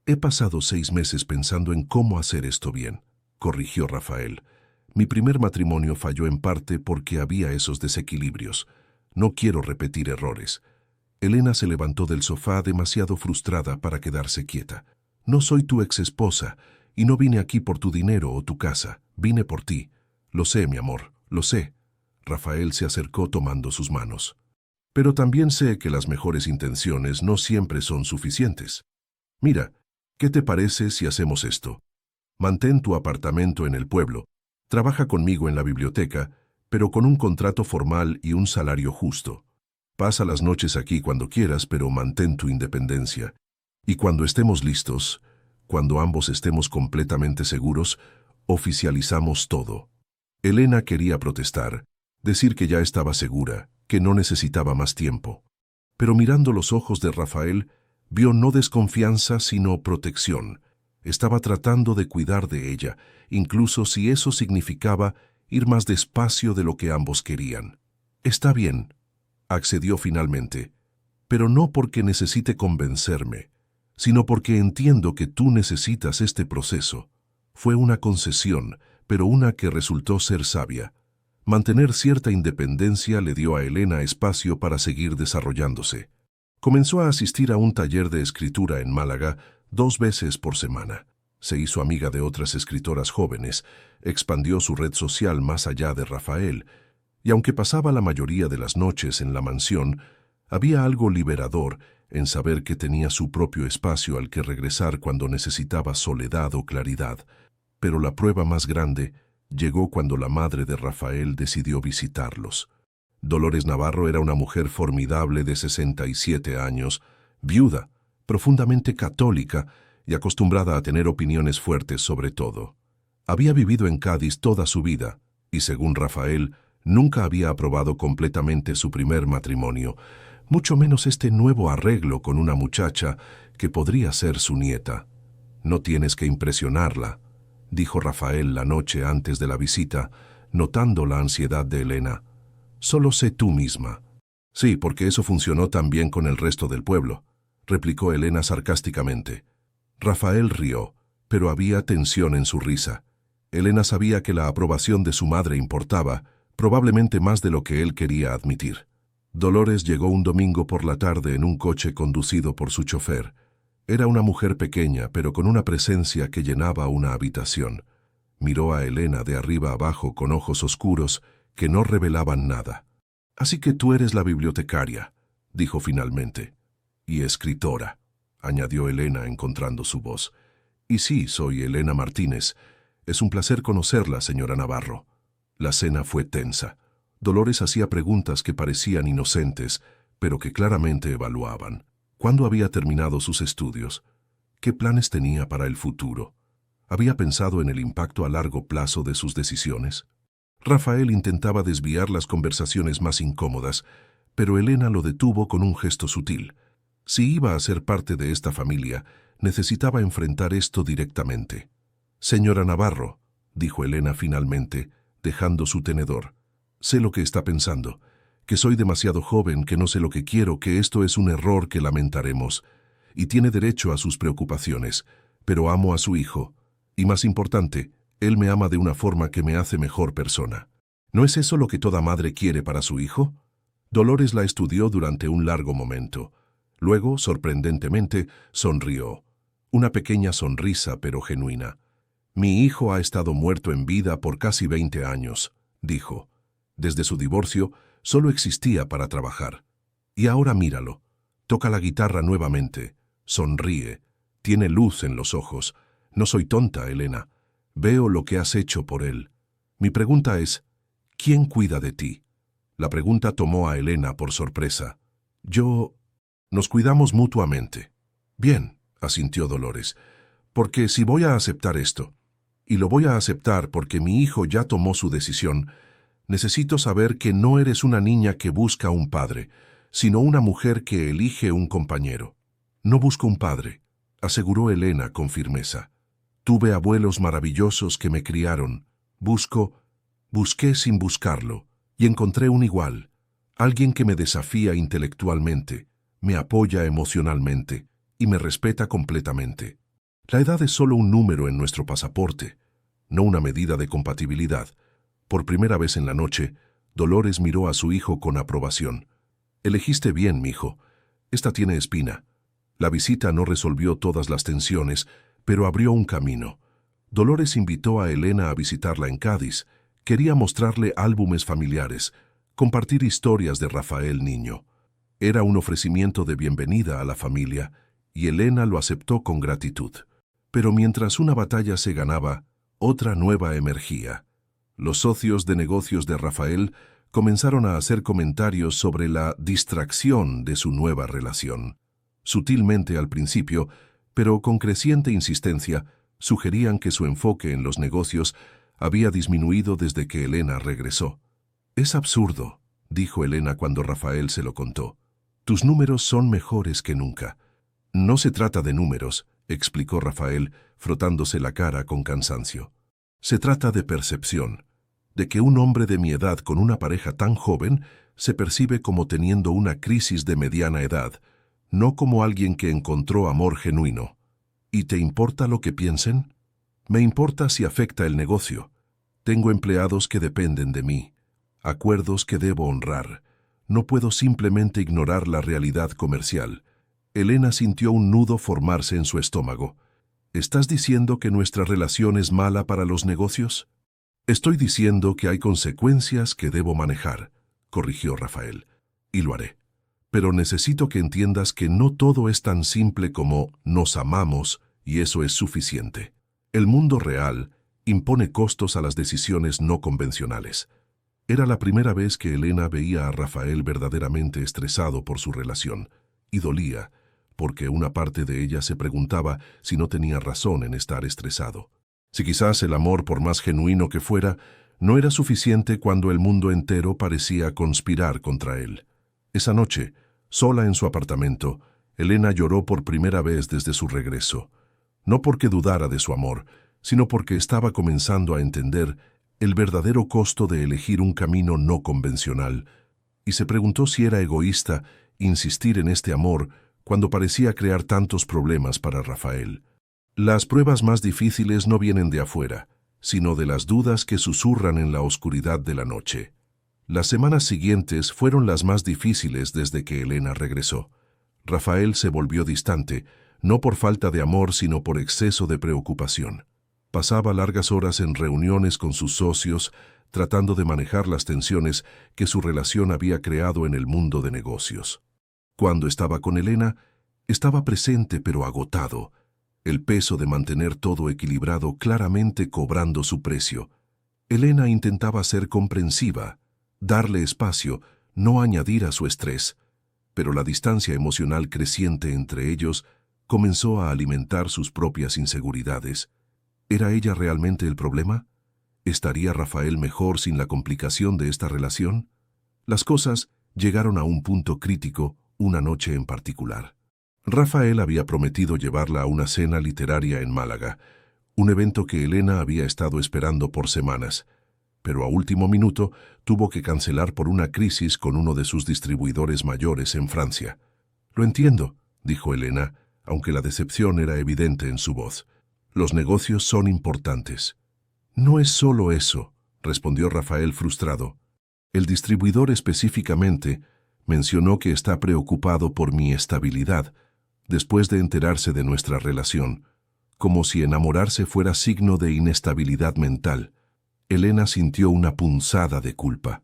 «He pasado 6 meses pensando en cómo hacer esto bien», corrigió Rafael. «Mi primer matrimonio falló en parte porque había esos desequilibrios. No quiero repetir errores. Elena se levantó del sofá demasiado frustrada para quedarse quieta. No soy tu exesposa, y no vine aquí por tu dinero o tu casa. Vine por ti. Lo sé, mi amor, lo sé. Rafael se acercó tomando sus manos. Pero también sé que las mejores intenciones no siempre son suficientes. Mira, ¿qué te parece si hacemos esto? Mantén tu apartamento en el pueblo, trabaja conmigo en la biblioteca, pero con un contrato formal y un salario justo. Pasa las noches aquí cuando quieras, pero mantén tu independencia. Y cuando estemos listos, cuando ambos estemos completamente seguros, oficializamos todo. Elena quería protestar, decir que ya estaba segura, que no necesitaba más tiempo. Pero mirando los ojos de Rafael, vio no desconfianza sino protección. Estaba tratando de cuidar de ella, incluso si eso significaba ir más despacio de lo que ambos querían. Está bien, accedió finalmente, pero no porque necesite convencerme, sino porque entiendo que tú necesitas este proceso. Fue una concesión, pero una que resultó ser sabia. Mantener cierta independencia le dio a Elena espacio para seguir desarrollándose. Comenzó a asistir a un taller de escritura en Málaga 2 veces por semana. Se hizo amiga de otras escritoras jóvenes, expandió su red social más allá de Rafael, y aunque pasaba la mayoría de las noches en la mansión, había algo liberador en saber que tenía su propio espacio al que regresar cuando necesitaba soledad o claridad. Pero la prueba más grande llegó cuando la madre de Rafael decidió visitarlos. Dolores Navarro era una mujer formidable de 67 años, viuda, profundamente católica y acostumbrada a tener opiniones fuertes sobre todo. Había vivido en Cádiz toda su vida y, según Rafael, nunca había aprobado completamente su primer matrimonio, mucho menos este nuevo arreglo con una muchacha que podría ser su nieta. «No tienes que impresionarla», dijo Rafael la noche antes de la visita, notando la ansiedad de Elena. «Solo sé tú misma». «Sí, porque eso funcionó tan bien con el resto del pueblo», replicó Elena sarcásticamente. Rafael rió, pero había tensión en su risa. Elena sabía que la aprobación de su madre importaba, probablemente más de lo que él quería admitir. Dolores llegó un domingo por la tarde en un coche conducido por su chofer. Era una mujer pequeña, pero con una presencia que llenaba una habitación. Miró a Elena de arriba abajo con ojos oscuros que no revelaban nada. «Así que tú eres la bibliotecaria», dijo finalmente. «Y escritora», añadió Elena encontrando su voz. «Y sí, soy Elena Martínez. Es un placer conocerla, señora Navarro». La cena fue tensa. Dolores hacía preguntas que parecían inocentes, pero que claramente evaluaban. ¿Cuándo había terminado sus estudios? ¿Qué planes tenía para el futuro? ¿Había pensado en el impacto a largo plazo de sus decisiones? Rafael intentaba desviar las conversaciones más incómodas, pero Elena lo detuvo con un gesto sutil. Si iba a ser parte de esta familia, necesitaba enfrentar esto directamente. «Señora Navarro», dijo Elena finalmente, dejando su tenedor, «sé lo que está pensando, que soy demasiado joven, que no sé lo que quiero, que esto es un error que lamentaremos, y tiene derecho a sus preocupaciones, pero amo a su hijo, y más importante, él me ama de una forma que me hace mejor persona. ¿No es eso lo que toda madre quiere para su hijo?» Dolores la estudió durante un largo momento. Luego, sorprendentemente, sonrió. Una pequeña sonrisa, pero genuina. «Mi hijo ha estado muerto en vida por casi 20 años», dijo. «Desde su divorcio, solo existía para trabajar. Y ahora míralo. Toca la guitarra nuevamente. Sonríe. Tiene luz en los ojos. No soy tonta, Elena. Veo lo que has hecho por él. Mi pregunta es, ¿quién cuida de ti?» La pregunta tomó a Elena por sorpresa. «Yo... Nos cuidamos mutuamente». «Bien», asintió Dolores, «porque si voy a aceptar esto, y lo voy a aceptar porque mi hijo ya tomó su decisión, necesito saber que no eres una niña que busca un padre, sino una mujer que elige un compañero». «No busco un padre», aseguró Elena con firmeza. «Tuve abuelos maravillosos que me criaron. Busqué sin buscarlo, y encontré un igual, alguien que me desafía intelectualmente, me apoya emocionalmente y me respeta completamente. La edad es solo un número en nuestro pasaporte, no una medida de compatibilidad». Por primera vez en la noche, Dolores miró a su hijo con aprobación. Elegiste bien, mijo. Esta tiene espina. La visita no resolvió todas las tensiones, pero abrió un camino. Dolores invitó a Elena a visitarla en Cádiz. Quería mostrarle álbumes familiares, compartir historias de Rafael niño. Era un ofrecimiento de bienvenida a la familia, y Elena lo aceptó con gratitud. Pero mientras una batalla se ganaba, otra nueva emergía. Los socios de negocios de Rafael comenzaron a hacer comentarios sobre la distracción de su nueva relación. Sutilmente al principio, pero con creciente insistencia, sugerían que su enfoque en los negocios había disminuido desde que Elena regresó. «Es absurdo», dijo Elena cuando Rafael se lo contó. «Tus números son mejores que nunca». «No se trata de números», explicó Rafael, frotándose la cara con cansancio. «Se trata de percepción, de que un hombre de mi edad con una pareja tan joven se percibe como teniendo una crisis de mediana edad, no como alguien que encontró amor genuino. ¿Y te importa lo que piensen? Me importa si afecta el negocio. Tengo empleados que dependen de mí, acuerdos que debo honrar. No puedo simplemente ignorar la realidad comercial». Elena sintió un nudo formarse en su estómago. «¿Estás diciendo que nuestra relación es mala para los negocios?» «Estoy diciendo que hay consecuencias que debo manejar», corrigió Rafael. «Y lo haré. Pero necesito que entiendas que no todo es tan simple como nos amamos y eso es suficiente. El mundo real impone costos a las decisiones no convencionales». Era la primera vez que Elena veía a Rafael verdaderamente estresado por su relación, y dolía, porque una parte de ella se preguntaba si no tenía razón en estar estresado. Si quizás el amor, por más genuino que fuera, no era suficiente cuando el mundo entero parecía conspirar contra él. Esa noche, sola en su apartamento, Elena lloró por primera vez desde su regreso. No porque dudara de su amor, sino porque estaba comenzando a entender el verdadero costo de elegir un camino no convencional, y se preguntó si era egoísta insistir en este amor cuando parecía crear tantos problemas para Rafael. Las pruebas más difíciles no vienen de afuera, sino de las dudas que susurran en la oscuridad de la noche. Las semanas siguientes fueron las más difíciles desde que Elena regresó. Rafael se volvió distante, no por falta de amor, sino por exceso de preocupación. Pasaba largas horas en reuniones con sus socios, tratando de manejar las tensiones que su relación había creado en el mundo de negocios. Cuando estaba con Elena, estaba presente pero agotado, el peso de mantener todo equilibrado claramente cobrando su precio. Elena intentaba ser comprensiva, darle espacio, no añadir a su estrés, pero la distancia emocional creciente entre ellos comenzó a alimentar sus propias inseguridades. ¿Era ella realmente el problema? ¿Estaría Rafael mejor sin la complicación de esta relación? Las cosas llegaron a un punto crítico una noche en particular. Rafael había prometido llevarla a una cena literaria en Málaga, un evento que Elena había estado esperando por semanas, pero a último minuto tuvo que cancelar por una crisis con uno de sus distribuidores mayores en Francia. «Lo entiendo», dijo Elena, aunque la decepción era evidente en su voz. «Los negocios son importantes». «No es solo eso», respondió Rafael frustrado. «El distribuidor específicamente mencionó que está preocupado por mi estabilidad después de enterarse de nuestra relación, como si enamorarse fuera signo de inestabilidad mental». Elena sintió una punzada de culpa.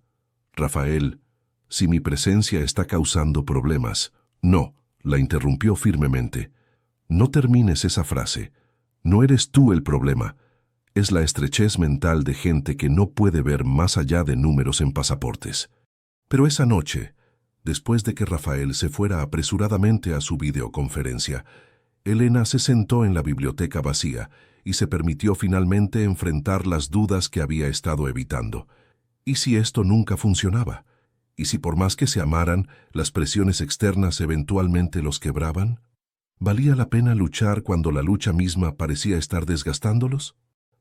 «Rafael, si mi presencia está causando problemas». «No», la interrumpió firmemente. «No termines esa frase. No eres tú el problema. Es la estrechez mental de gente que no puede ver más allá de números en pasaportes». Pero esa noche, después de que Rafael se fuera apresuradamente a su videoconferencia, Elena se sentó en la biblioteca vacía y se permitió finalmente enfrentar las dudas que había estado evitando. ¿Y si esto nunca funcionaba? ¿Y si por más que se amaran, las presiones externas eventualmente los quebraban? ¿Valía la pena luchar cuando la lucha misma parecía estar desgastándolos?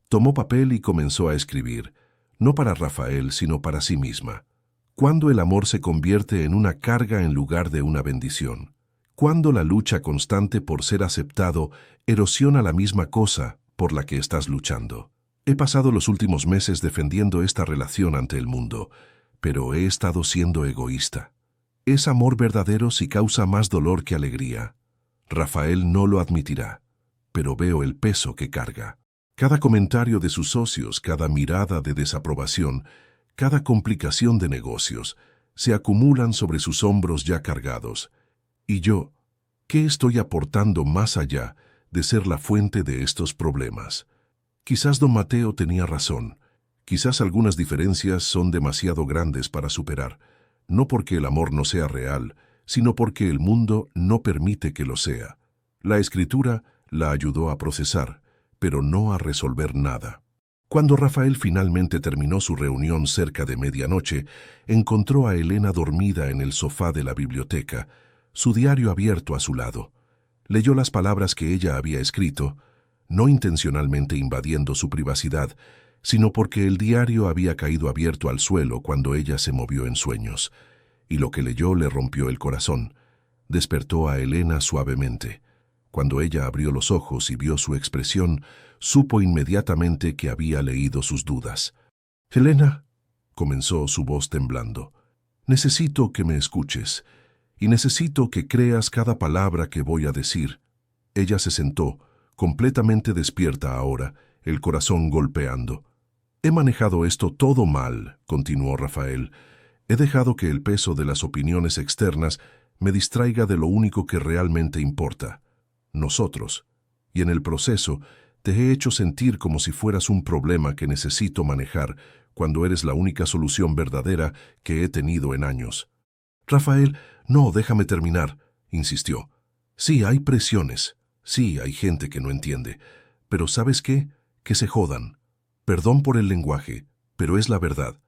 Tomó papel y comenzó a escribir, no para Rafael, sino para sí misma. ¿Cuándo el amor se convierte en una carga en lugar de una bendición? ¿Cuándo la lucha constante por ser aceptado erosiona la misma cosa por la que estás luchando? He pasado los últimos meses defendiendo esta relación ante el mundo, pero he estado siendo egoísta. Es amor verdadero si causa más dolor que alegría. Rafael no lo admitirá, pero veo el peso que carga. Cada comentario de sus socios, cada mirada de desaprobación, cada complicación de negocios, se acumulan sobre sus hombros ya cargados. Y yo, ¿qué estoy aportando más allá de ser la fuente de estos problemas? Quizás don Mateo tenía razón. Quizás algunas diferencias son demasiado grandes para superar, no porque el amor no sea real, sino porque el mundo no permite que lo sea. La escritura la ayudó a procesar, pero no a resolver nada. Cuando Rafael finalmente terminó su reunión cerca de medianoche, encontró a Elena dormida en el sofá de la biblioteca, su diario abierto a su lado. Leyó las palabras que ella había escrito, no intencionalmente invadiendo su privacidad, sino porque el diario había caído abierto al suelo cuando ella se movió en sueños, y lo que leyó le rompió el corazón. Despertó a Elena suavemente. Cuando ella abrió los ojos y vio su expresión, supo inmediatamente que había leído sus dudas. «Elena», comenzó su voz temblando, «necesito que me escuches, y necesito que creas cada palabra que voy a decir». Ella se sentó, completamente despierta ahora, el corazón golpeando. «He manejado esto todo mal», continuó Rafael. «He dejado que el peso de las opiniones externas me distraiga de lo único que realmente importa, nosotros, y en el proceso te he hecho sentir como si fueras un problema que necesito manejar cuando eres la única solución verdadera que he tenido en años». «Rafael, no, déjame terminar», insistió. «Sí, hay presiones, sí, hay gente que no entiende, pero ¿sabes qué? Que se jodan. Perdón por el lenguaje, pero es la verdad.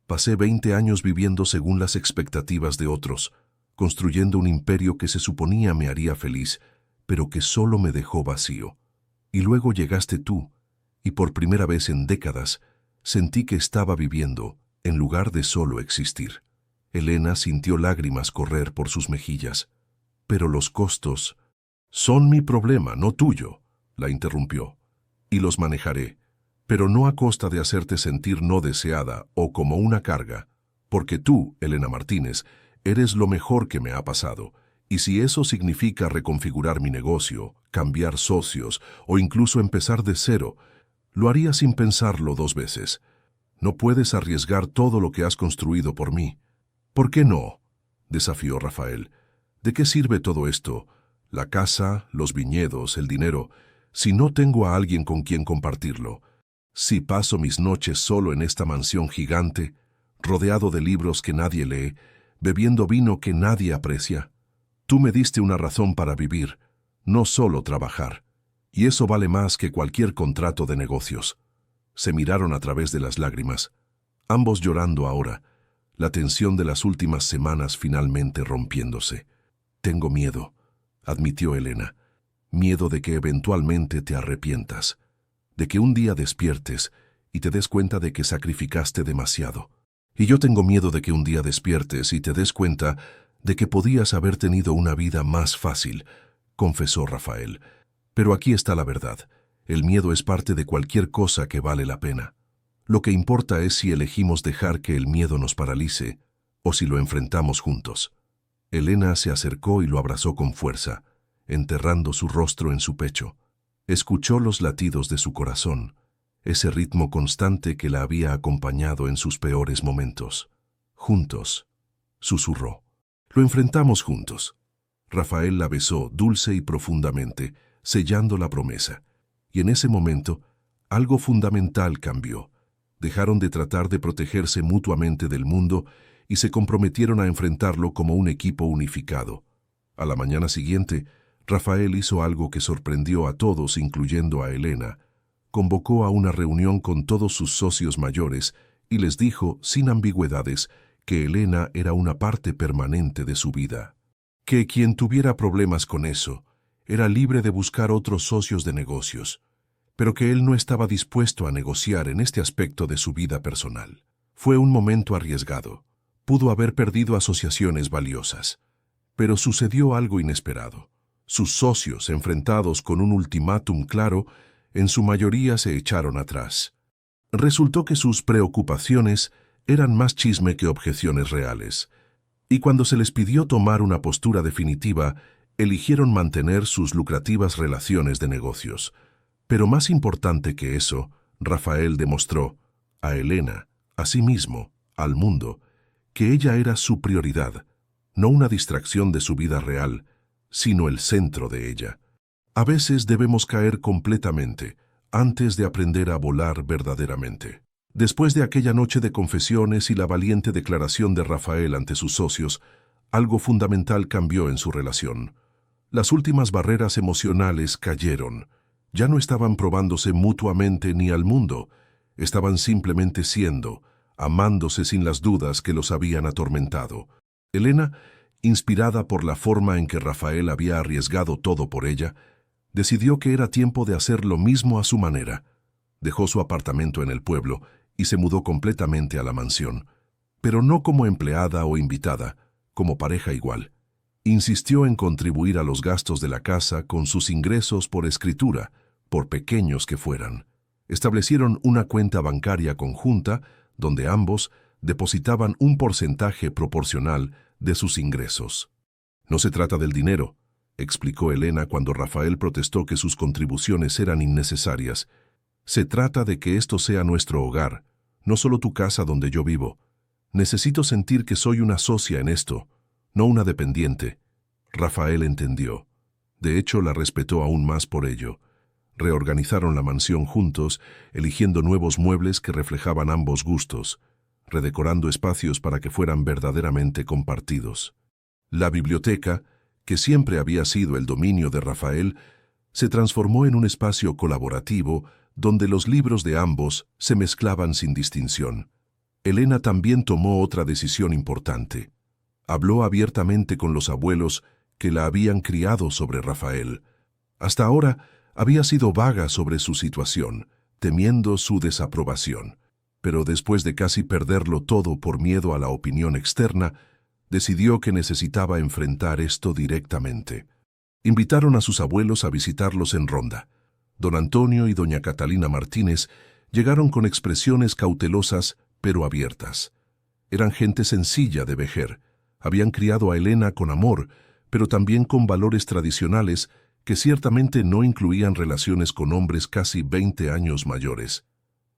Pasé 20 años viviendo según las expectativas de otros, construyendo un imperio que se suponía me haría feliz, pero que solo me dejó vacío. Y luego llegaste tú, y por primera vez en décadas sentí que estaba viviendo en lugar de solo existir». Elena sintió lágrimas correr por sus mejillas. «Pero los costos son mi problema, no tuyo», la interrumpió. «Y los manejaré, pero no a costa de hacerte sentir no deseada o como una carga, porque tú, Elena Martínez, eres lo mejor que me ha pasado. Y si eso significa reconfigurar mi negocio, cambiar socios o incluso empezar de cero, lo haría sin pensarlo 2 veces. No puedes arriesgar todo lo que has construido por mí». «¿Por qué no?», desafió Rafael. «¿De qué sirve todo esto, la casa, los viñedos, el dinero, si no tengo a alguien con quien compartirlo? Si paso mis noches solo en esta mansión gigante, rodeado de libros que nadie lee, bebiendo vino que nadie aprecia? Tú me diste una razón para vivir, no solo trabajar, y eso vale más que cualquier contrato de negocios». Se miraron a través de las lágrimas, ambos llorando ahora, la tensión de las últimas semanas finalmente rompiéndose. «Tengo miedo», admitió Elena. «Miedo de que eventualmente te arrepientas, de que un día despiertes y te des cuenta de que sacrificaste demasiado. Y yo tengo miedo de que un día despiertes y te des cuenta de que podías haber tenido una vida más fácil», confesó Rafael. «Pero aquí está la verdad. El miedo es parte de cualquier cosa que vale la pena. Lo que importa es si elegimos dejar que el miedo nos paralice o si lo enfrentamos juntos». Elena se acercó y lo abrazó con fuerza, enterrando su rostro en su pecho. Escuchó los latidos de su corazón, ese ritmo constante que la había acompañado en sus peores momentos. «Juntos», susurró. «Lo enfrentamos juntos». Rafael la besó dulce y profundamente, sellando la promesa. Y en ese momento, algo fundamental cambió. Dejaron de tratar de protegerse mutuamente del mundo y se comprometieron a enfrentarlo como un equipo unificado. A la mañana siguiente, Rafael hizo algo que sorprendió a todos, incluyendo a Elena. Convocó a una reunión con todos sus socios mayores y les dijo, sin ambigüedades, que Elena era una parte permanente de su vida. Que quien tuviera problemas con eso era libre de buscar otros socios de negocios, pero que él no estaba dispuesto a negociar en este aspecto de su vida personal. Fue un momento arriesgado. Pudo haber perdido asociaciones valiosas. Pero sucedió algo inesperado. Sus socios, enfrentados con un ultimátum claro, en su mayoría se echaron atrás. Resultó que sus preocupaciones eran más chisme que objeciones reales. Y cuando se les pidió tomar una postura definitiva, eligieron mantener sus lucrativas relaciones de negocios. Pero más importante que eso, Rafael demostró a Elena, a sí mismo, al mundo, que ella era su prioridad, no una distracción de su vida real, sino el centro de ella. A veces debemos caer completamente antes de aprender a volar verdaderamente. Después de aquella noche de confesiones y la valiente declaración de Rafael ante sus socios, algo fundamental cambió en su relación. Las últimas barreras emocionales cayeron. Ya no estaban probándose mutuamente ni al mundo, estaban simplemente siendo, amándose sin las dudas que los habían atormentado. Elena, inspirada por la forma en que Rafael había arriesgado todo por ella, decidió que era tiempo de hacer lo mismo a su manera. Dejó su apartamento en el pueblo y se mudó completamente a la mansión, pero no como empleada o invitada, como pareja igual. Insistió en contribuir a los gastos de la casa con sus ingresos por escritura, por pequeños que fueran. Establecieron una cuenta bancaria conjunta donde ambos depositaban un porcentaje proporcional de sus ingresos. No se trata del dinero, explicó Elena cuando Rafael protestó que sus contribuciones eran innecesarias. Se trata de que esto sea nuestro hogar, no solo tu casa donde yo vivo. Necesito sentir que soy una socia en esto, no una dependiente. Rafael entendió. De hecho, la respetó aún más por ello. Reorganizaron la mansión juntos, eligiendo nuevos muebles que reflejaban ambos gustos, redecorando espacios para que fueran verdaderamente compartidos. La biblioteca, que siempre había sido el dominio de Rafael, se transformó en un espacio colaborativo donde los libros de ambos se mezclaban sin distinción. Elena también tomó otra decisión importante. Habló abiertamente con los abuelos que la habían criado sobre Rafael. Hasta ahora había sido vaga sobre su situación, temiendo su desaprobación. Pero después de casi perderlo todo por miedo a la opinión externa, decidió que necesitaba enfrentar esto directamente. Invitaron a sus abuelos a visitarlos en Ronda. Don Antonio y doña Catalina Martínez llegaron con expresiones cautelosas pero abiertas. Eran gente sencilla de Vejer. Habían criado a Elena con amor, pero también con valores tradicionales que ciertamente no incluían relaciones con hombres casi 20 años mayores.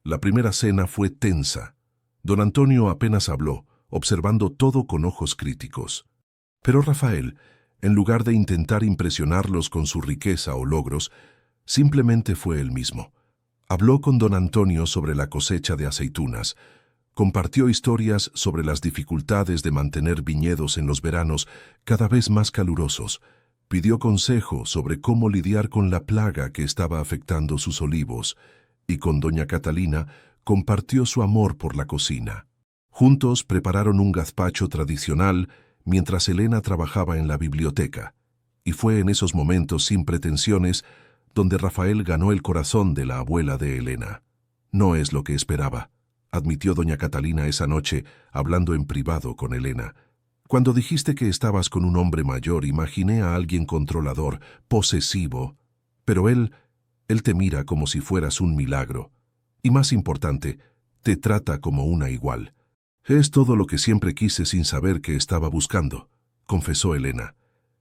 La primera cena fue tensa. Don Antonio apenas habló, observando todo con ojos críticos. Pero Rafael, en lugar de intentar impresionarlos con su riqueza o logros, simplemente fue él mismo. Habló con don Antonio sobre la cosecha de aceitunas, compartió historias sobre las dificultades de mantener viñedos en los veranos cada vez más calurosos, pidió consejo sobre cómo lidiar con la plaga que estaba afectando sus olivos, y con doña Catalina compartió su amor por la cocina. Juntos prepararon un gazpacho tradicional mientras Elena trabajaba en la biblioteca, y fue en esos momentos sin pretensiones donde Rafael ganó el corazón de la abuela de Elena. No es lo que esperaba, admitió doña Catalina esa noche, hablando en privado con Elena. Cuando dijiste que estabas con un hombre mayor, imaginé a alguien controlador, posesivo, pero él te mira como si fueras un milagro. Y más importante, te trata como una igual. Es todo lo que siempre quise sin saber que estaba buscando, confesó Elena.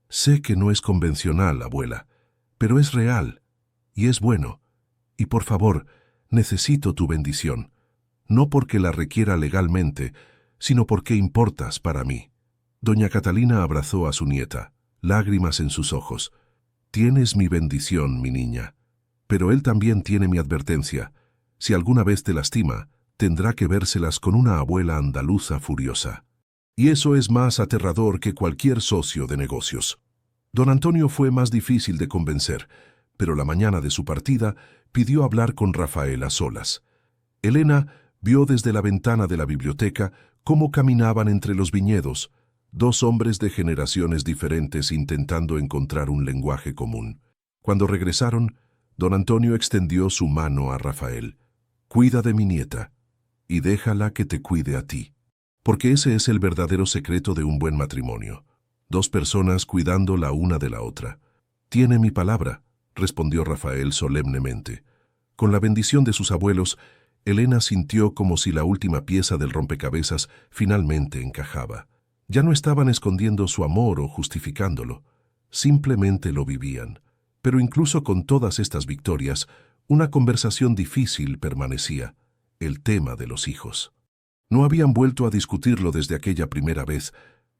Sé que no es convencional, abuela, pero es real, y es bueno. Y por favor, necesito tu bendición, no porque la requiera legalmente, sino porque importas para mí. Doña Catalina abrazó a su nieta, lágrimas en sus ojos. Tienes mi bendición, mi niña. Pero él también tiene mi advertencia. Si alguna vez te lastima, tendrá que vérselas con una abuela andaluza furiosa. Y eso es más aterrador que cualquier socio de negocios. Don Antonio fue más difícil de convencer, pero la mañana de su partida pidió hablar con Rafael a solas. Elena vio desde la ventana de la biblioteca cómo caminaban entre los viñedos, dos hombres de generaciones diferentes intentando encontrar un lenguaje común. Cuando regresaron, don Antonio extendió su mano a Rafael. Cuida de mi nieta, y déjala que te cuide a ti. Porque ese es el verdadero secreto de un buen matrimonio. Dos personas cuidando la una de la otra. Tiene mi palabra, respondió Rafael solemnemente. Con la bendición de sus abuelos, Elena sintió como si la última pieza del rompecabezas finalmente encajaba. Ya no estaban escondiendo su amor o justificándolo, simplemente lo vivían. Pero incluso con todas estas victorias, una conversación difícil permanecía: el tema de los hijos. No habían vuelto a discutirlo desde aquella primera vez,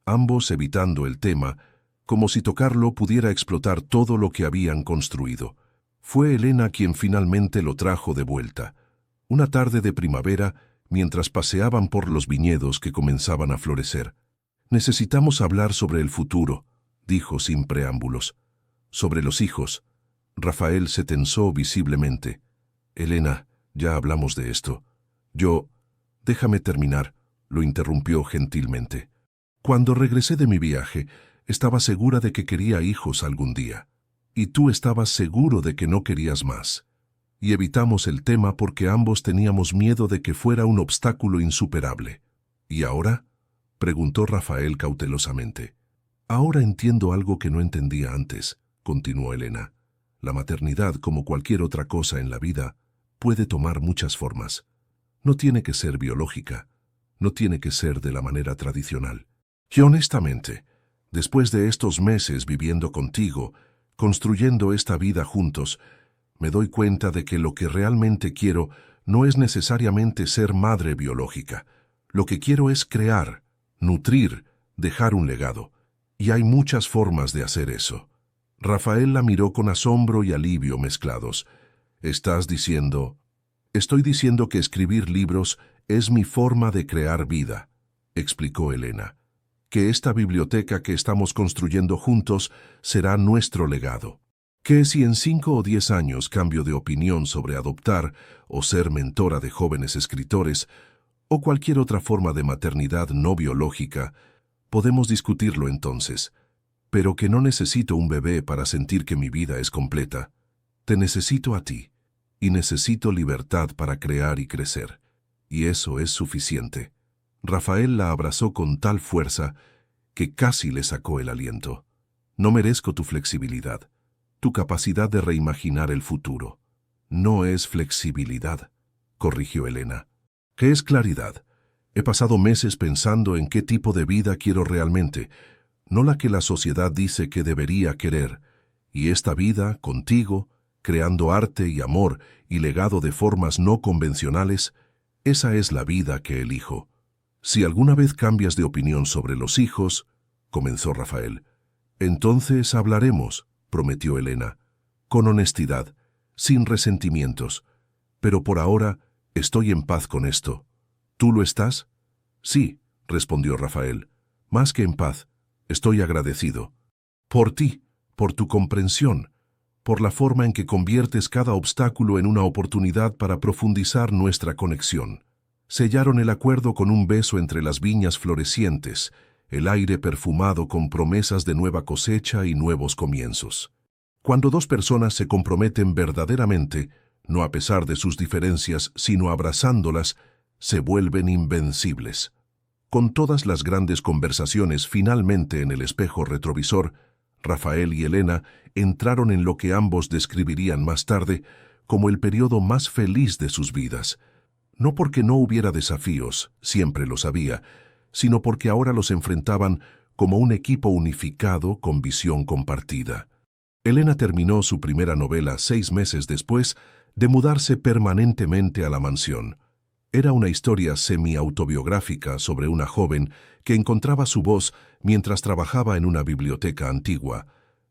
ambos evitando el tema, como si tocarlo pudiera explotar todo lo que habían construido. Fue Elena quien finalmente lo trajo de vuelta. Una tarde de primavera, mientras paseaban por los viñedos que comenzaban a florecer. «Necesitamos hablar sobre el futuro», dijo sin preámbulos. «Sobre los hijos». Rafael se tensó visiblemente. «Elena, ya hablamos de esto. Déjame terminar», lo interrumpió gentilmente. «Cuando regresé de mi viaje, estaba segura de que quería hijos algún día. Y tú estabas seguro de que no querías más. Y evitamos el tema porque ambos teníamos miedo de que fuera un obstáculo insuperable. ¿Y ahora?», preguntó Rafael cautelosamente. «Ahora entiendo algo que no entendía antes», continuó Elena. «La maternidad, como cualquier otra cosa en la vida, puede tomar muchas formas. No tiene que ser biológica, no tiene que ser de la manera tradicional. Y honestamente, después de estos meses viviendo contigo, construyendo esta vida juntos, me doy cuenta de que lo que realmente quiero no es necesariamente ser madre biológica. Lo que quiero es crear, nutrir, dejar un legado. Y hay muchas formas de hacer eso». Rafael la miró con asombro y alivio mezclados. «¿Estás diciendo...?» «Estoy diciendo que escribir libros es mi forma de crear vida», explicó Elena. «Que esta biblioteca que estamos construyendo juntos será nuestro legado. Que si en 5 o 10 años cambio de opinión sobre adoptar o ser mentora de jóvenes escritores o cualquier otra forma de maternidad no biológica, podemos discutirlo entonces. Pero que no necesito un bebé para sentir que mi vida es completa. Te necesito a ti, y necesito libertad para crear y crecer. Y eso es suficiente». Rafael la abrazó con tal fuerza que casi le sacó el aliento. «No merezco tu flexibilidad, tu capacidad de reimaginar el futuro». «No es flexibilidad», corrigió Elena. «¿Qué es claridad? He pasado meses pensando en qué tipo de vida quiero realmente, no la que la sociedad dice que debería querer. Y esta vida, contigo, creando arte y amor y legado de formas no convencionales, esa es la vida que elijo. Si alguna vez cambias de opinión sobre los hijos», comenzó Rafael. «Entonces hablaremos», prometió Elena, «con honestidad, sin resentimientos. Pero por ahora estoy en paz con esto. ¿Tú lo estás?». «Sí», respondió Rafael, «más que en paz. Estoy agradecido. Por ti, por tu comprensión, por la forma en que conviertes cada obstáculo en una oportunidad para profundizar nuestra conexión». Sellaron el acuerdo con un beso entre las viñas florecientes, el aire perfumado con promesas de nueva cosecha y nuevos comienzos. Cuando dos personas se comprometen verdaderamente, no a pesar de sus diferencias, sino abrazándolas, se vuelven invencibles. Con todas las grandes conversaciones finalmente en el espejo retrovisor, Rafael y Elena entraron en lo que ambos describirían más tarde como el periodo más feliz de sus vidas. No porque no hubiera desafíos, siempre los había, sino porque ahora los enfrentaban como un equipo unificado con visión compartida. Elena terminó su primera novela 6 meses después de mudarse permanentemente a la mansión. Era una historia semi-autobiográfica sobre una joven que encontraba su voz mientras trabajaba en una biblioteca antigua,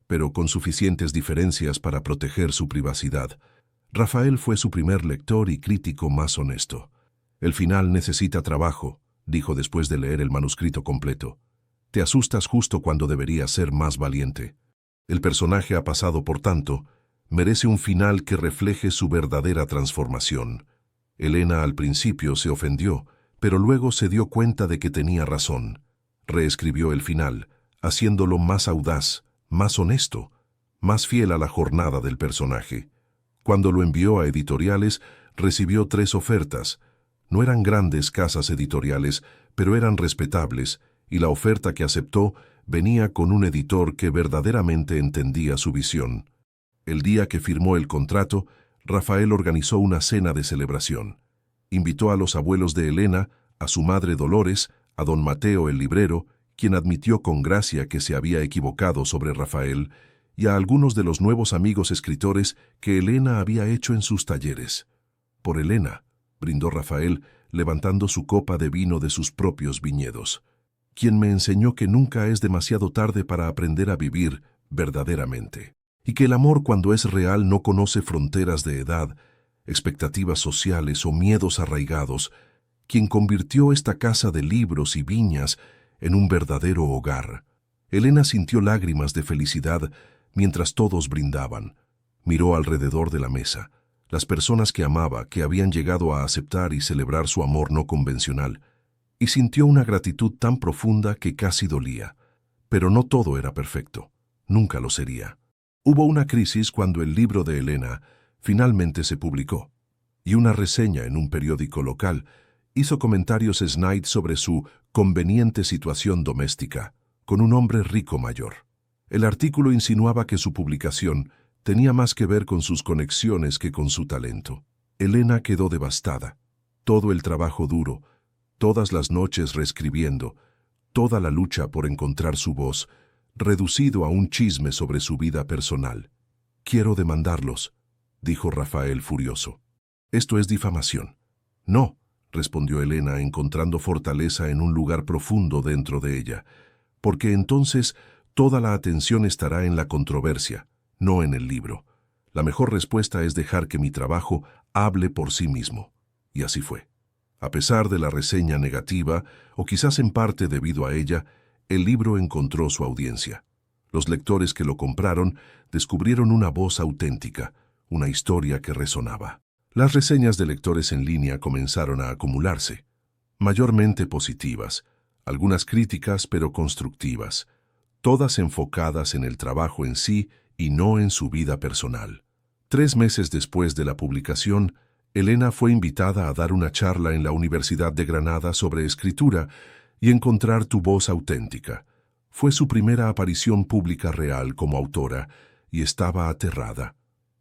pero con suficientes diferencias para proteger su privacidad. Rafael fue su primer lector y crítico más honesto. «El final necesita trabajo», dijo después de leer el manuscrito completo. «Te asustas justo cuando deberías ser más valiente. El personaje ha pasado por tanto, merece un final que refleje su verdadera transformación». Elena al principio se ofendió, pero luego se dio cuenta de que tenía razón. Reescribió el final, haciéndolo más audaz, más honesto, más fiel a la jornada del personaje. Cuando lo envió a editoriales, recibió 3 ofertas. No eran grandes casas editoriales, pero eran respetables, y la oferta que aceptó venía con un editor que verdaderamente entendía su visión. El día que firmó el contrato, Rafael organizó una cena de celebración. Invitó a los abuelos de Elena, a su madre Dolores, a don Mateo el librero, quien admitió con gracia que se había equivocado sobre Rafael, y a algunos de los nuevos amigos escritores que Elena había hecho en sus talleres. Por Elena, brindó Rafael, levantando su copa de vino de sus propios viñedos, quien me enseñó que nunca es demasiado tarde para aprender a vivir verdaderamente, y que el amor cuando es real no conoce fronteras de edad, expectativas sociales o miedos arraigados, quien convirtió esta casa de libros y viñas en un verdadero hogar. Elena sintió lágrimas de felicidad mientras todos brindaban. Miró alrededor de la mesa, las personas que amaba, que habían llegado a aceptar y celebrar su amor no convencional, y sintió una gratitud tan profunda que casi dolía. Pero no todo era perfecto. Nunca lo sería. Hubo una crisis cuando el libro de Elena finalmente se publicó, y una reseña en un periódico local hizo comentarios snide sobre su conveniente situación doméstica con un hombre rico mayor. El artículo insinuaba que su publicación tenía más que ver con sus conexiones que con su talento. Elena quedó devastada. Todo el trabajo duro, todas las noches reescribiendo, toda la lucha por encontrar su voz, reducido a un chisme sobre su vida personal. «Quiero demandarlos», dijo Rafael furioso. «Esto es difamación». «No», respondió Elena, encontrando fortaleza en un lugar profundo dentro de ella, «porque entonces toda la atención estará en la controversia, no en el libro. La mejor respuesta es dejar que mi trabajo hable por sí mismo». Y así fue. A pesar de la reseña negativa, o quizás en parte debido a ella, el libro encontró su audiencia. Los lectores que lo compraron descubrieron una voz auténtica, una historia que resonaba. Las reseñas de lectores en línea comenzaron a acumularse, mayormente positivas, algunas críticas pero constructivas, todas enfocadas en el trabajo en sí y no en su vida personal. 3 meses después de la publicación, Elena fue invitada a dar una charla en la Universidad de Granada sobre escritura y encontrar tu voz auténtica. Fue su primera aparición pública real como autora y estaba aterrada.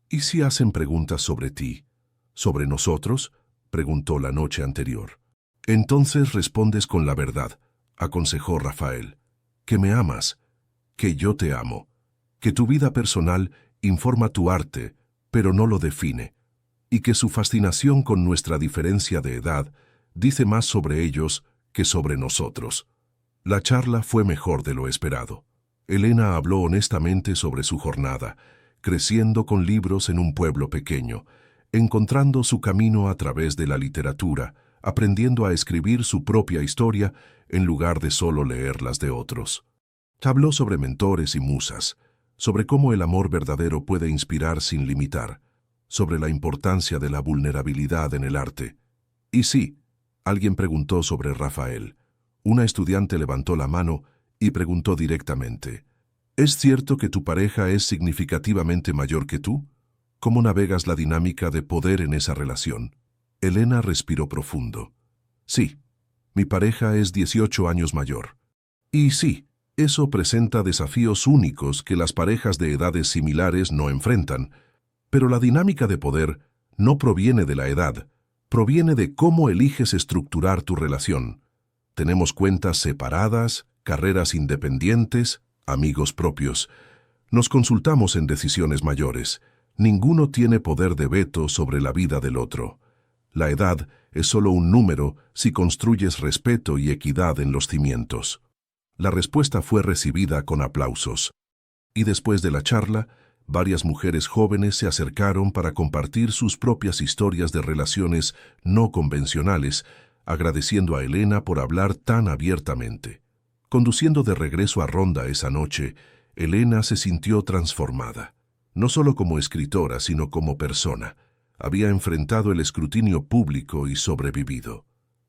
¿Y si hacen preguntas sobre ti? ¿Sobre nosotros?, preguntó la noche anterior. Entonces respondes con la verdad, aconsejó Rafael. Que me amas, que yo te amo, que tu vida personal informa tu arte, pero no lo define, y que su fascinación con nuestra diferencia de edad dice más sobre ellos que sobre nosotros. La charla fue mejor de lo esperado. Elena habló honestamente sobre su jornada, creciendo con libros en un pueblo pequeño, encontrando su camino a través de la literatura, aprendiendo a escribir su propia historia en lugar de solo leer las de otros. Habló sobre mentores y musas, sobre cómo el amor verdadero puede inspirar sin limitar, sobre la importancia de la vulnerabilidad en el arte. Y sí, alguien preguntó sobre Rafael. Una estudiante levantó la mano y preguntó directamente: ¿Es cierto que tu pareja es significativamente mayor que tú? ¿Cómo navegas la dinámica de poder en esa relación? Elena respiró profundo. Sí, mi pareja es 18 años mayor. Y sí, eso presenta desafíos únicos que las parejas de edades similares no enfrentan, pero la dinámica de poder no proviene de la edad, proviene de cómo eliges estructurar tu relación. Tenemos cuentas separadas, carreras independientes, amigos propios. Nos consultamos en decisiones mayores. Ninguno tiene poder de veto sobre la vida del otro. La edad es solo un número si construyes respeto y equidad en los cimientos. La respuesta fue recibida con aplausos. Y después de la charla, varias mujeres jóvenes se acercaron para compartir sus propias historias de relaciones no convencionales, agradeciendo a Elena por hablar tan abiertamente. Conduciendo de regreso a Ronda esa noche, Elena se sintió transformada, no solo como escritora, sino como persona. Había enfrentado el escrutinio público y sobrevivido.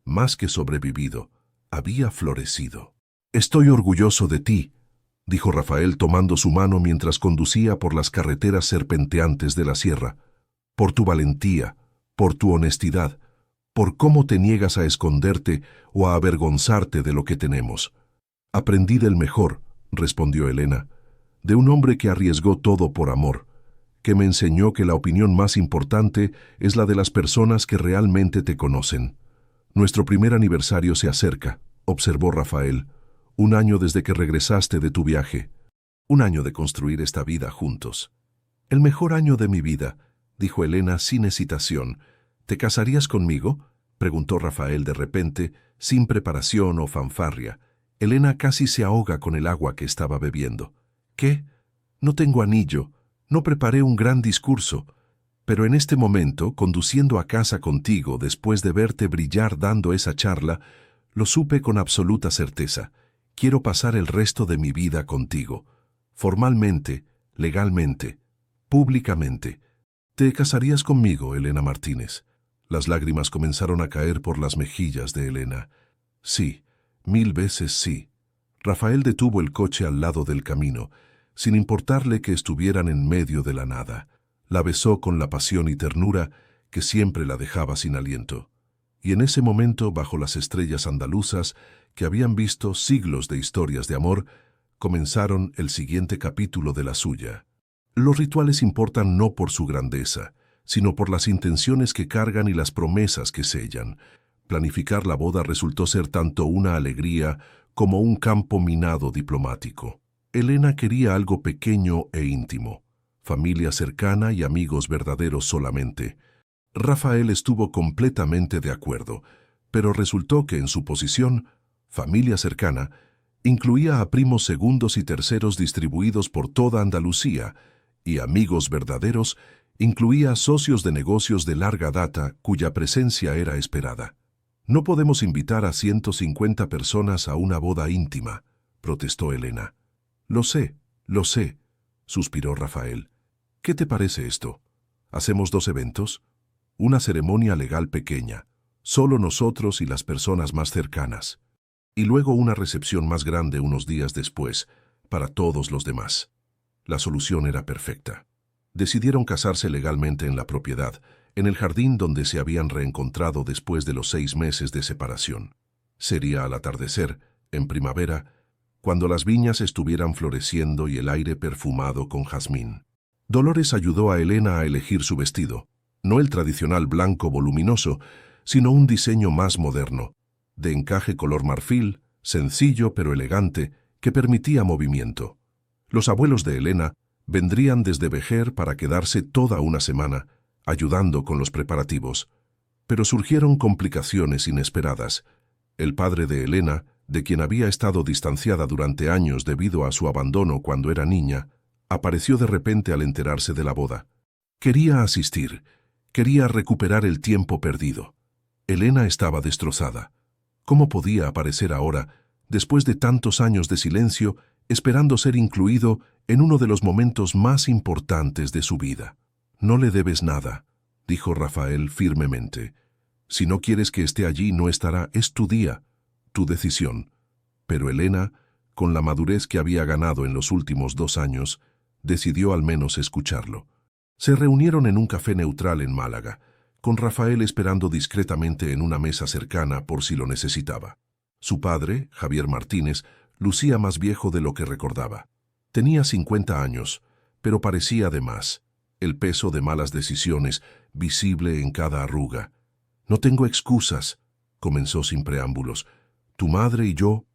Más que sobrevivido, había florecido. «Estoy orgulloso de ti», dijo Rafael tomando su mano mientras conducía por las carreteras serpenteantes de la sierra. «Por tu valentía, por tu honestidad, por cómo te niegas a esconderte o a avergonzarte de lo que tenemos». «Aprendí del mejor», respondió Elena, «de un hombre que arriesgó todo por amor, que me enseñó que la opinión más importante es la de las personas que realmente te conocen. Nuestro primer aniversario se acerca, observó Rafael. 1 año desde que regresaste de tu viaje. 1 año de construir esta vida juntos. El mejor año de mi vida, dijo Elena sin hesitación. ¿Te casarías conmigo?, preguntó Rafael de repente, sin preparación o fanfarria. Elena casi se ahoga con el agua que estaba bebiendo. ¿Qué? No tengo anillo. No preparé un gran discurso. Pero en este momento, conduciendo a casa contigo después de verte brillar dando esa charla, lo supe con absoluta certeza. Quiero pasar el resto de mi vida contigo. Formalmente, legalmente, públicamente. ¿Te casarías conmigo, Elena Martínez? Las lágrimas comenzaron a caer por las mejillas de Elena. Sí, 1000 veces sí. Rafael detuvo el coche al lado del camino, sin importarle que estuvieran en medio de la nada. La besó con la pasión y ternura que siempre la dejaba sin aliento. Y en ese momento, bajo las estrellas andaluzas, que habían visto siglos de historias de amor, comenzaron el siguiente capítulo de la suya. Los rituales importan no por su grandeza, sino por las intenciones que cargan y las promesas que sellan. Planificar la boda resultó ser tanto una alegría como un campo minado diplomático. Elena quería algo pequeño e íntimo, familia cercana y amigos verdaderos solamente. Rafael estuvo completamente de acuerdo, pero resultó que en su posición, familia cercana, incluía a primos segundos y terceros distribuidos por toda Andalucía, y amigos verdaderos incluía socios de negocios de larga data cuya presencia era esperada. No podemos invitar a 150 personas a una boda íntima, protestó Elena. Lo sé, suspiró Rafael. ¿Qué te parece esto? ¿Hacemos 2 eventos? Una ceremonia legal pequeña, solo nosotros y las personas más cercanas, y luego una recepción más grande unos días después, para todos los demás. La solución era perfecta. Decidieron casarse legalmente en la propiedad, en el jardín donde se habían reencontrado después de los 6 meses de separación. Sería al atardecer, en primavera, cuando las viñas estuvieran floreciendo y el aire perfumado con jazmín. Dolores ayudó a Elena a elegir su vestido, no el tradicional blanco voluminoso, sino un diseño más moderno, de encaje color marfil, sencillo pero elegante, que permitía movimiento. Los abuelos de Elena vendrían desde Vejer para quedarse toda una semana, ayudando con los preparativos. Pero surgieron complicaciones inesperadas. El padre de Elena, de quien había estado distanciada durante años debido a su abandono cuando era niña, apareció de repente al enterarse de la boda. Quería asistir, quería recuperar el tiempo perdido. Elena estaba destrozada. ¿Cómo podía aparecer ahora, después de tantos años de silencio, esperando ser incluido en uno de los momentos más importantes de su vida? No le debes nada, dijo Rafael firmemente. Si no quieres que esté allí, no estará, es tu día, tu decisión. Pero Elena, con la madurez que había ganado en los últimos 2 años, decidió al menos escucharlo. Se reunieron en un café neutral en Málaga, con Rafael esperando discretamente en una mesa cercana por si lo necesitaba. Su padre, Javier Martínez, lucía más viejo de lo que recordaba. Tenía 50 años, pero parecía de más, el peso de malas decisiones visible en cada arruga. No tengo excusas, comenzó sin preámbulos. Tu madre y yo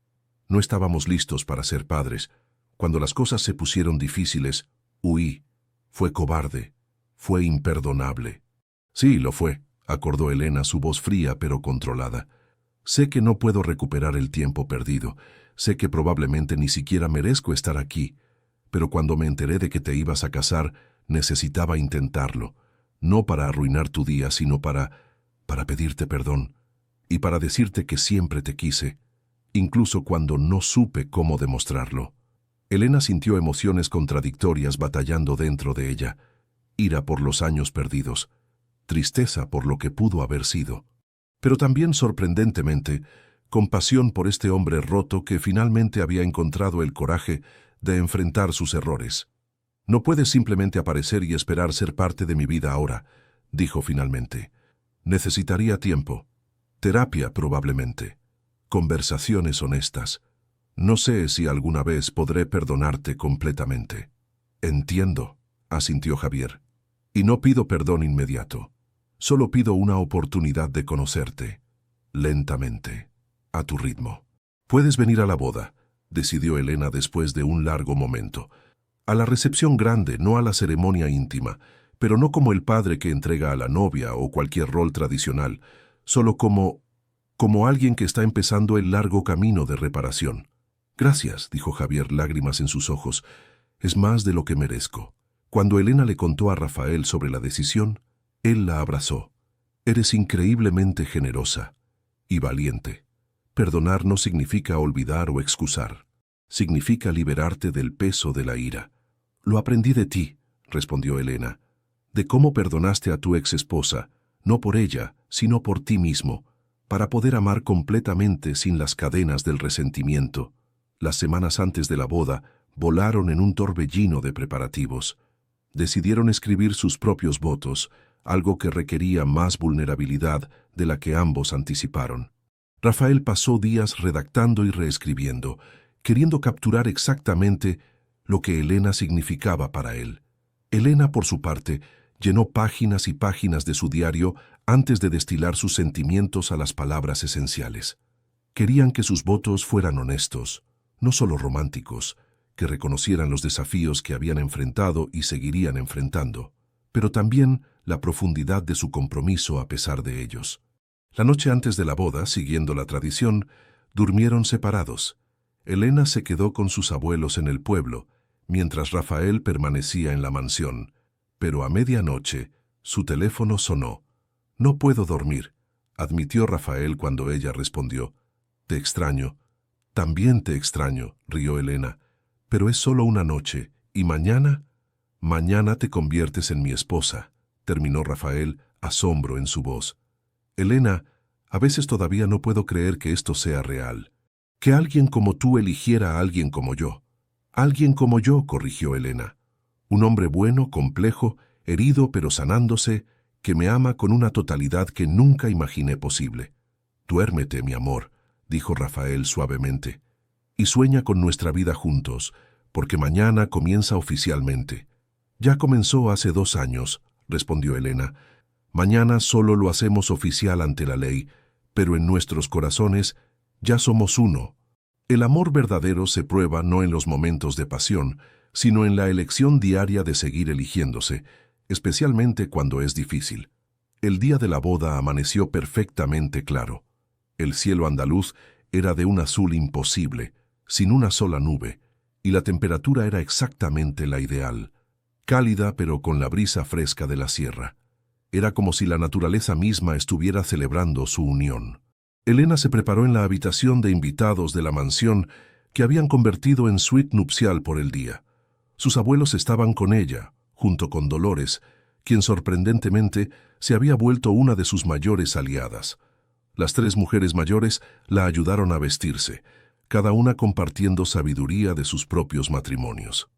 no estábamos listos para ser padres. Cuando las cosas se pusieron difíciles, huí. Fue cobarde, fue imperdonable. Sí, lo fue, acordó Elena, su voz fría pero controlada. Sé que no puedo recuperar el tiempo perdido, sé que probablemente ni siquiera merezco estar aquí, pero cuando me enteré de que te ibas a casar, necesitaba intentarlo, no para arruinar tu día, sino para pedirte perdón, y para decirte que siempre te quise, incluso cuando no supe cómo demostrarlo. Elena sintió emociones contradictorias batallando dentro de ella, ira por los años perdidos, tristeza por lo que pudo haber sido, pero también, sorprendentemente, compasión por este hombre roto que finalmente había encontrado el coraje de enfrentar sus errores. No puedes simplemente aparecer y esperar ser parte de mi vida ahora, dijo finalmente. Necesitaría tiempo, terapia probablemente, conversaciones honestas. No sé si alguna vez podré perdonarte completamente. Entiendo, asintió Javier. Y no pido perdón inmediato. Solo pido una oportunidad de conocerte, lentamente, a tu ritmo. Puedes venir a la boda, decidió Elena después de un largo momento. A la recepción grande, no a la ceremonia íntima, pero no como el padre que entrega a la novia o cualquier rol tradicional, solo como alguien que está empezando el largo camino de reparación. Gracias, dijo Javier, lágrimas en sus ojos. Es más de lo que merezco. Cuando Elena le contó a Rafael sobre la decisión, él la abrazó. Eres increíblemente generosa y valiente. Perdonar no significa olvidar o excusar. Significa liberarte del peso de la ira. Lo aprendí de ti, respondió Elena, de cómo perdonaste a tu exesposa, no por ella, sino por ti mismo, para poder amar completamente sin las cadenas del resentimiento. Las semanas antes de la boda, volaron en un torbellino de preparativos. Decidieron escribir sus propios votos, algo que requería más vulnerabilidad de la que ambos anticiparon. Rafael pasó días redactando y reescribiendo, queriendo capturar exactamente lo que Elena significaba para él. Elena, por su parte, llenó páginas y páginas de su diario antes de destilar sus sentimientos a las palabras esenciales. Querían que sus votos fueran honestos, no solo románticos, que reconocieran los desafíos que habían enfrentado y seguirían enfrentando, pero también la profundidad de su compromiso a pesar de ellos. La noche antes de la boda, siguiendo la tradición, durmieron separados. Elena se quedó con sus abuelos en el pueblo, mientras Rafael permanecía en la mansión. Pero a medianoche, su teléfono sonó. «No puedo dormir», admitió Rafael cuando ella respondió. «Te extraño». «También te extraño», rió Elena. «Pero es solo una noche, ¿y mañana?» «Mañana te conviertes en mi esposa», terminó Rafael, asombro en su voz. «Elena, a veces todavía no puedo creer que esto sea real. Que alguien como tú eligiera a alguien como yo». «Alguien como yo», corrigió Elena. «Un hombre bueno, complejo, herido pero sanándose, que me ama con una totalidad que nunca imaginé posible». «Duérmete, mi amor», dijo Rafael suavemente, «y sueña con nuestra vida juntos, porque mañana comienza oficialmente». «Ya comenzó hace 2 años», respondió Elena. «Mañana solo lo hacemos oficial ante la ley, pero en nuestros corazones ya somos uno». El amor verdadero se prueba no en los momentos de pasión, sino en la elección diaria de seguir eligiéndose, especialmente cuando es difícil. El día de la boda amaneció perfectamente claro. El cielo andaluz era de un azul imposible, sin una sola nube, y la temperatura era exactamente la ideal, cálida pero con la brisa fresca de la sierra. Era como si la naturaleza misma estuviera celebrando su unión. Elena se preparó en la habitación de invitados de la mansión que habían convertido en suite nupcial por el día. Sus abuelos estaban con ella, junto con Dolores, quien sorprendentemente se había vuelto una de sus mayores aliadas. Las 3 mujeres mayores la ayudaron a vestirse, cada una compartiendo sabiduría de sus propios matrimonios.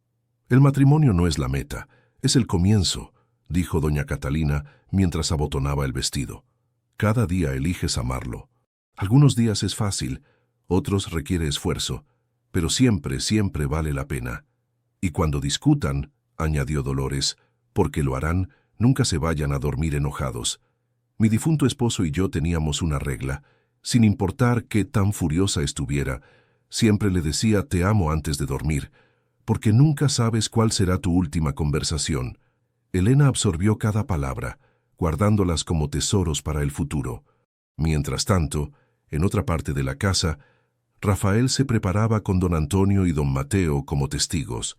«El matrimonio no es la meta, es el comienzo», dijo doña Catalina mientras abotonaba el vestido. «Cada día eliges amarlo. Algunos días es fácil, otros requiere esfuerzo, pero siempre, siempre vale la pena. Y cuando discutan», añadió Dolores, «porque lo harán, nunca se vayan a dormir enojados. Mi difunto esposo y yo teníamos una regla. Sin importar qué tan furiosa estuviera, siempre le decía te amo antes de dormir, porque nunca sabes cuál será tu última conversación». Elena absorbió cada palabra, guardándolas como tesoros para el futuro. Mientras tanto, en otra parte de la casa, Rafael se preparaba con don Antonio y don Mateo como testigos.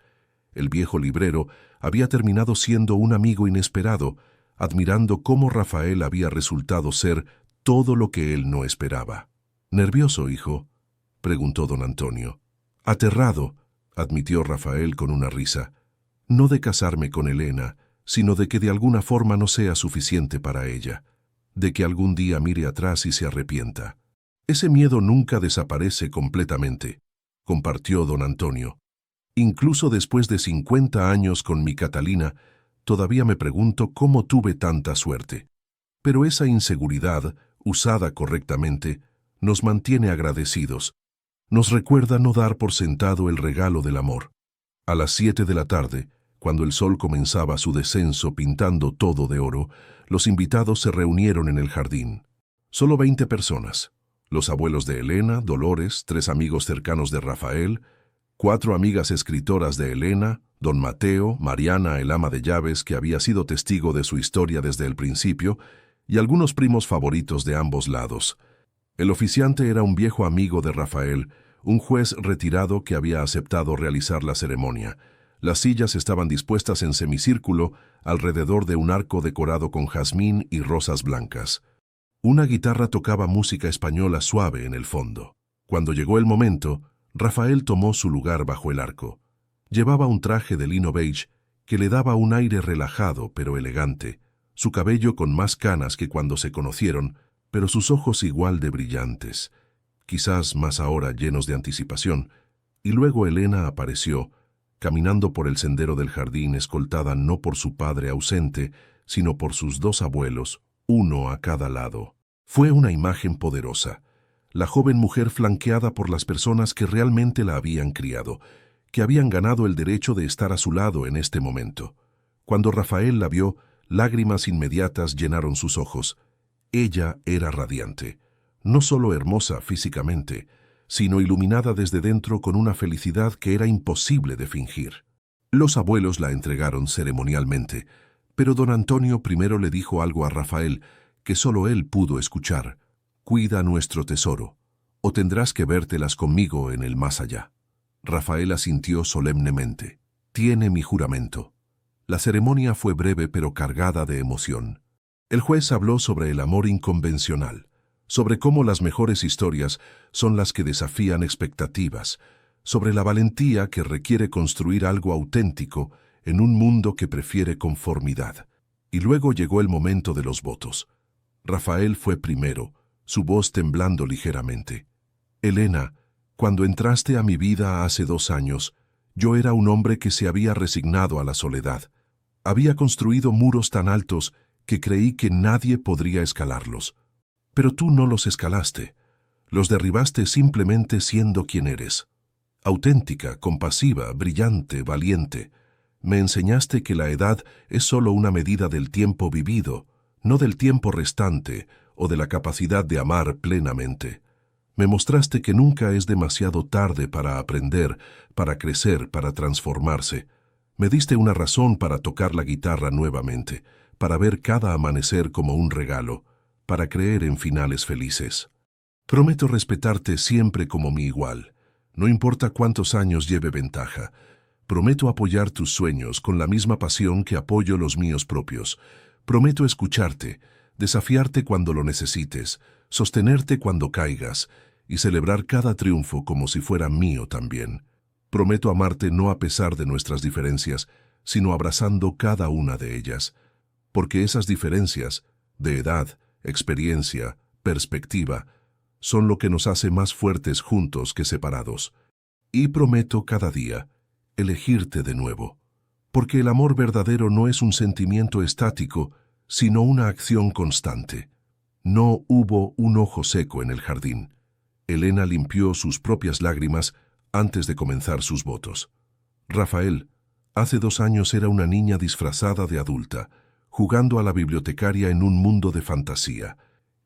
El viejo librero había terminado siendo un amigo inesperado, admirando cómo Rafael había resultado ser todo lo que él no esperaba. «¿Nervioso, hijo?», preguntó don Antonio. «Aterrado», admitió Rafael con una risa. «No de casarme con Elena, sino de que de alguna forma no sea suficiente para ella, de que algún día mire atrás y se arrepienta». «Ese miedo nunca desaparece completamente», compartió don Antonio. «Incluso después de 50 años con mi Catalina, todavía me pregunto cómo tuve tanta suerte. Pero esa inseguridad, usada correctamente, nos mantiene agradecidos. Nos recuerda no dar por sentado el regalo del amor». A las 7 de la tarde, cuando el sol comenzaba su descenso pintando todo de oro, los invitados se reunieron en el jardín. Solo 20 personas. Los abuelos de Elena, Dolores, 3 amigos cercanos de Rafael, 4 amigas escritoras de Elena, don Mateo, Mariana, el ama de llaves, que había sido testigo de su historia desde el principio, y algunos primos favoritos de ambos lados. El oficiante era un viejo amigo de Rafael, un juez retirado que había aceptado realizar la ceremonia. Las sillas estaban dispuestas en semicírculo alrededor de un arco decorado con jazmín y rosas blancas. Una guitarra tocaba música española suave en el fondo. Cuando llegó el momento, Rafael tomó su lugar bajo el arco. Llevaba un traje de lino beige que le daba un aire relajado pero elegante, su cabello con más canas que cuando se conocieron, pero sus ojos igual de brillantes, quizás más ahora llenos de anticipación. Y luego Elena apareció, caminando por el sendero del jardín, escoltada no por su padre ausente, sino por sus 2 abuelos, uno a cada lado. Fue una imagen poderosa. La joven mujer flanqueada por las personas que realmente la habían criado, que habían ganado el derecho de estar a su lado en este momento. Cuando Rafael la vio, lágrimas inmediatas llenaron sus ojos. Ella era radiante, no solo hermosa físicamente, sino iluminada desde dentro con una felicidad que era imposible de fingir. Los abuelos la entregaron ceremonialmente, pero don Antonio primero le dijo algo a Rafael que solo él pudo escuchar. «Cuida nuestro tesoro, o tendrás que vértelas conmigo en el más allá». Rafael asintió solemnemente. «Tiene mi juramento». La ceremonia fue breve pero cargada de emoción. El juez habló sobre el amor inconvencional, sobre cómo las mejores historias son las que desafían expectativas, sobre la valentía que requiere construir algo auténtico en un mundo que prefiere conformidad. Y luego llegó el momento de los votos. Rafael fue primero, su voz temblando ligeramente. «Elena, cuando entraste a mi vida hace 2 años, yo era un hombre que se había resignado a la soledad. Había construido muros tan altos que creí que nadie podría escalarlos. Pero tú no los escalaste. Los derribaste simplemente siendo quien eres. Auténtica, compasiva, brillante, valiente. Me enseñaste que la edad es solo una medida del tiempo vivido, no del tiempo restante o de la capacidad de amar plenamente. Me mostraste que nunca es demasiado tarde para aprender, para crecer, para transformarse. Me diste una razón para tocar la guitarra nuevamente, para ver cada amanecer como un regalo, para creer en finales felices. Prometo respetarte siempre como mi igual, no importa cuántos años lleve ventaja. Prometo apoyar tus sueños con la misma pasión que apoyo los míos propios. Prometo escucharte, desafiarte cuando lo necesites, sostenerte cuando caigas y celebrar cada triunfo como si fuera mío también. Prometo amarte no a pesar de nuestras diferencias, sino abrazando cada una de ellas, porque esas diferencias, de edad, experiencia, perspectiva, son lo que nos hace más fuertes juntos que separados. Y prometo cada día elegirte de nuevo, porque el amor verdadero no es un sentimiento estático, sino una acción constante. No hubo un ojo seco en el jardín. Elena limpió sus propias lágrimas antes de comenzar sus votos. Rafael, hace 2 años era una niña disfrazada de adulta, jugando a la bibliotecaria en un mundo de fantasía.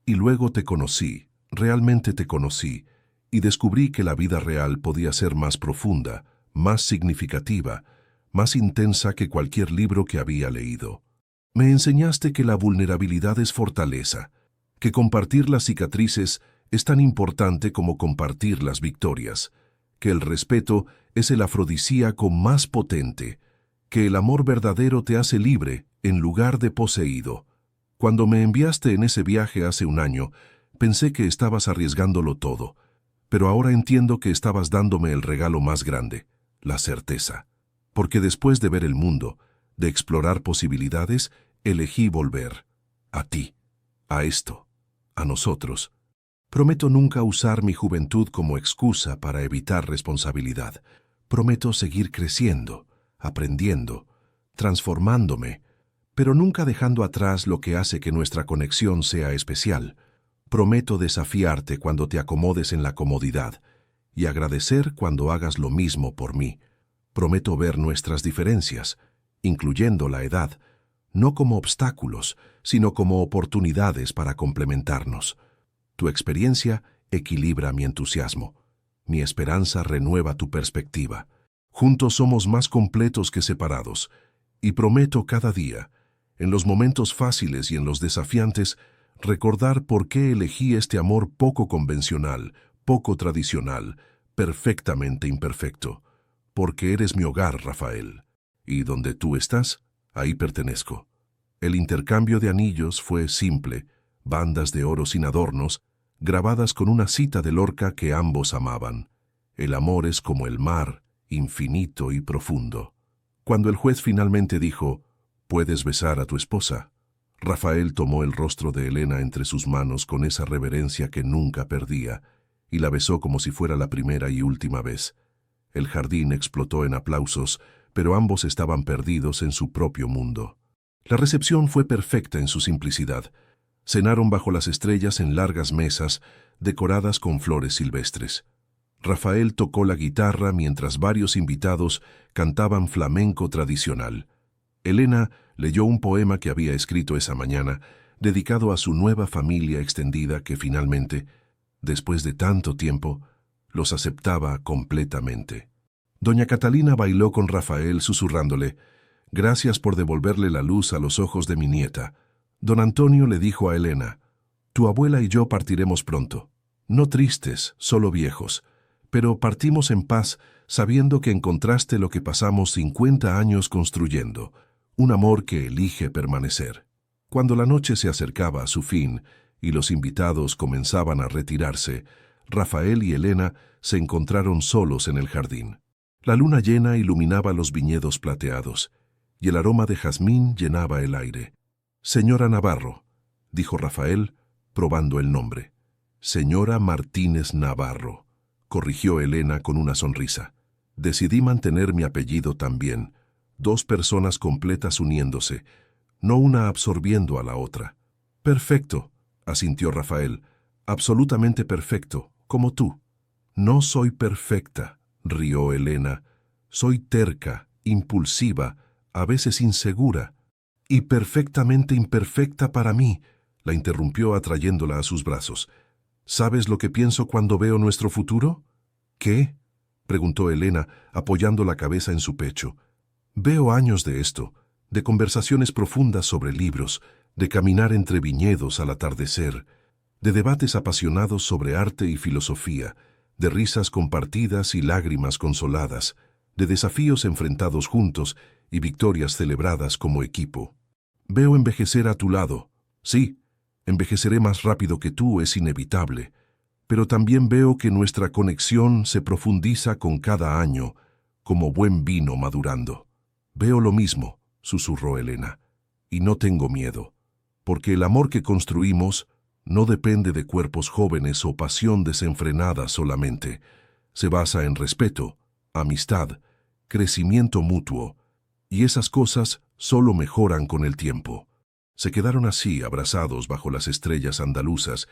Y luego te conocí, realmente te conocí, y descubrí que la vida real podía ser más profunda, más significativa, más intensa que cualquier libro que había leído. Me enseñaste que la vulnerabilidad es fortaleza, que compartir las cicatrices es tan importante como compartir las victorias, que el respeto es el afrodisíaco más potente, que el amor verdadero te hace libre en lugar de poseído. Cuando me enviaste en ese viaje hace 1 año, pensé que estabas arriesgándolo todo, pero ahora entiendo que estabas dándome el regalo más grande, la certeza. Porque después de ver el mundo, de explorar posibilidades, elegí volver. A ti, a esto, a nosotros. Prometo nunca usar mi juventud como excusa para evitar responsabilidad. Prometo seguir creciendo, aprendiendo, transformándome, pero nunca dejando atrás lo que hace que nuestra conexión sea especial. Prometo desafiarte cuando te acomodes en la comodidad y agradecer cuando hagas lo mismo por mí. Prometo ver nuestras diferencias incluyendo la edad, no como obstáculos, sino como oportunidades para complementarnos. Tu experiencia equilibra mi entusiasmo. Mi esperanza renueva tu perspectiva. Juntos somos más completos que separados, y prometo cada día, en los momentos fáciles y en los desafiantes, recordar por qué elegí este amor poco convencional, poco tradicional, perfectamente imperfecto. Porque eres mi hogar, Rafael. Y donde tú estás, ahí pertenezco. El intercambio de anillos fue simple, bandas de oro sin adornos, grabadas con una cita de Lorca que ambos amaban. El amor es como el mar, infinito y profundo. Cuando el juez finalmente dijo, «Puedes besar a tu esposa», Rafael tomó el rostro de Elena entre sus manos con esa reverencia que nunca perdía, y la besó como si fuera la primera y última vez. El jardín explotó en aplausos, pero ambos estaban perdidos en su propio mundo. La recepción fue perfecta en su simplicidad. Cenaron bajo las estrellas en largas mesas, decoradas con flores silvestres. Rafael tocó la guitarra mientras varios invitados cantaban flamenco tradicional. Elena leyó un poema que había escrito esa mañana, dedicado a su nueva familia extendida que finalmente, después de tanto tiempo, los aceptaba completamente. Doña Catalina bailó con Rafael susurrándole, «Gracias por devolverle la luz a los ojos de mi nieta». Don Antonio le dijo a Elena, «Tu abuela y yo partiremos pronto. No tristes, solo viejos, pero partimos en paz sabiendo que encontraste lo que pasamos 50 años construyendo, un amor que elige permanecer». Cuando la noche se acercaba a su fin y los invitados comenzaban a retirarse, Rafael y Elena se encontraron solos en el jardín. La luna llena iluminaba los viñedos plateados, y el aroma de jazmín llenaba el aire. «Señora Navarro», dijo Rafael, probando el nombre. «Señora Martínez Navarro», corrigió Elena con una sonrisa. «Decidí mantener mi apellido también, dos personas completas uniéndose, no una absorbiendo a la otra». «Perfecto», asintió Rafael, «absolutamente perfecto, como tú». «No soy perfecta», rió Elena. «Soy terca, impulsiva, a veces insegura, y perfectamente imperfecta para mí», la interrumpió atrayéndola a sus brazos. «¿Sabes lo que pienso cuando veo nuestro futuro?» «¿Qué?», preguntó Elena, apoyando la cabeza en su pecho. «Veo años de esto, de conversaciones profundas sobre libros, de caminar entre viñedos al atardecer, de debates apasionados sobre arte y filosofía, de risas compartidas y lágrimas consoladas, de desafíos enfrentados juntos y victorias celebradas como equipo. Veo envejecer a tu lado. Sí, envejeceré más rápido que tú, es inevitable, pero también veo que nuestra conexión se profundiza con cada año, como buen vino madurando». «Veo lo mismo», susurró Elena, «y no tengo miedo, porque el amor que construimos no depende de cuerpos jóvenes o pasión desenfrenada solamente. Se basa en respeto, amistad, crecimiento mutuo, y esas cosas solo mejoran con el tiempo». Se quedaron así, abrazados bajo las estrellas andaluzas,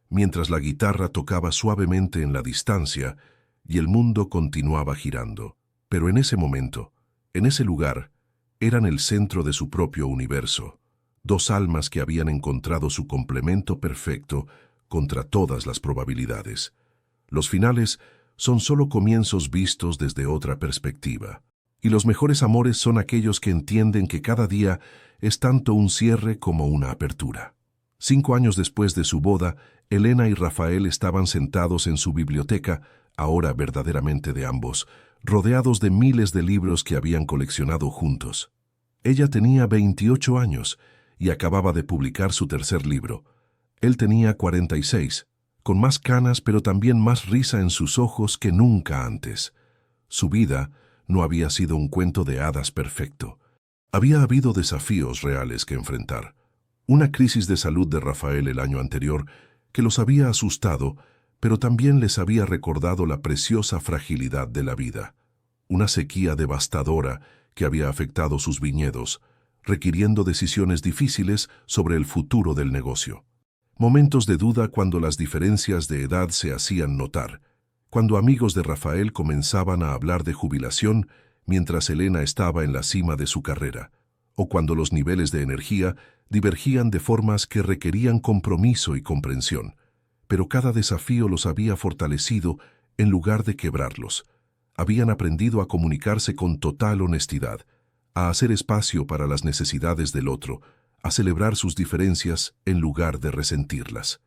mientras la guitarra tocaba suavemente en la distancia y el mundo continuaba girando. Pero en ese momento, en ese lugar, eran el centro de su propio universo. Dos almas que habían encontrado su complemento perfecto contra todas las probabilidades. Los finales son solo comienzos vistos desde otra perspectiva. Y los mejores amores son aquellos que entienden que cada día es tanto un cierre como una apertura. 5 años después de su boda, Elena y Rafael estaban sentados en su biblioteca, ahora verdaderamente de ambos, rodeados de miles de libros que habían coleccionado juntos. Ella tenía 28 años y acababa de publicar su tercer libro. Él tenía 46, con más canas pero también más risa en sus ojos que nunca antes. Su vida no había sido un cuento de hadas perfecto. Había habido desafíos reales que enfrentar. Una crisis de salud de Rafael el año anterior que los había asustado, pero también les había recordado la preciosa fragilidad de la vida. Una sequía devastadora que había afectado sus viñedos, requiriendo decisiones difíciles sobre el futuro del negocio. Momentos de duda cuando las diferencias de edad se hacían notar, cuando amigos de Rafael comenzaban a hablar de jubilación, mientras Elena estaba en la cima de su carrera, o cuando los niveles de energía divergían de formas que requerían compromiso y comprensión, pero cada desafío los había fortalecido en lugar de quebrarlos. Habían aprendido a comunicarse con total honestidad, a hacer espacio para las necesidades del otro, a celebrar sus diferencias en lugar de resentirlas.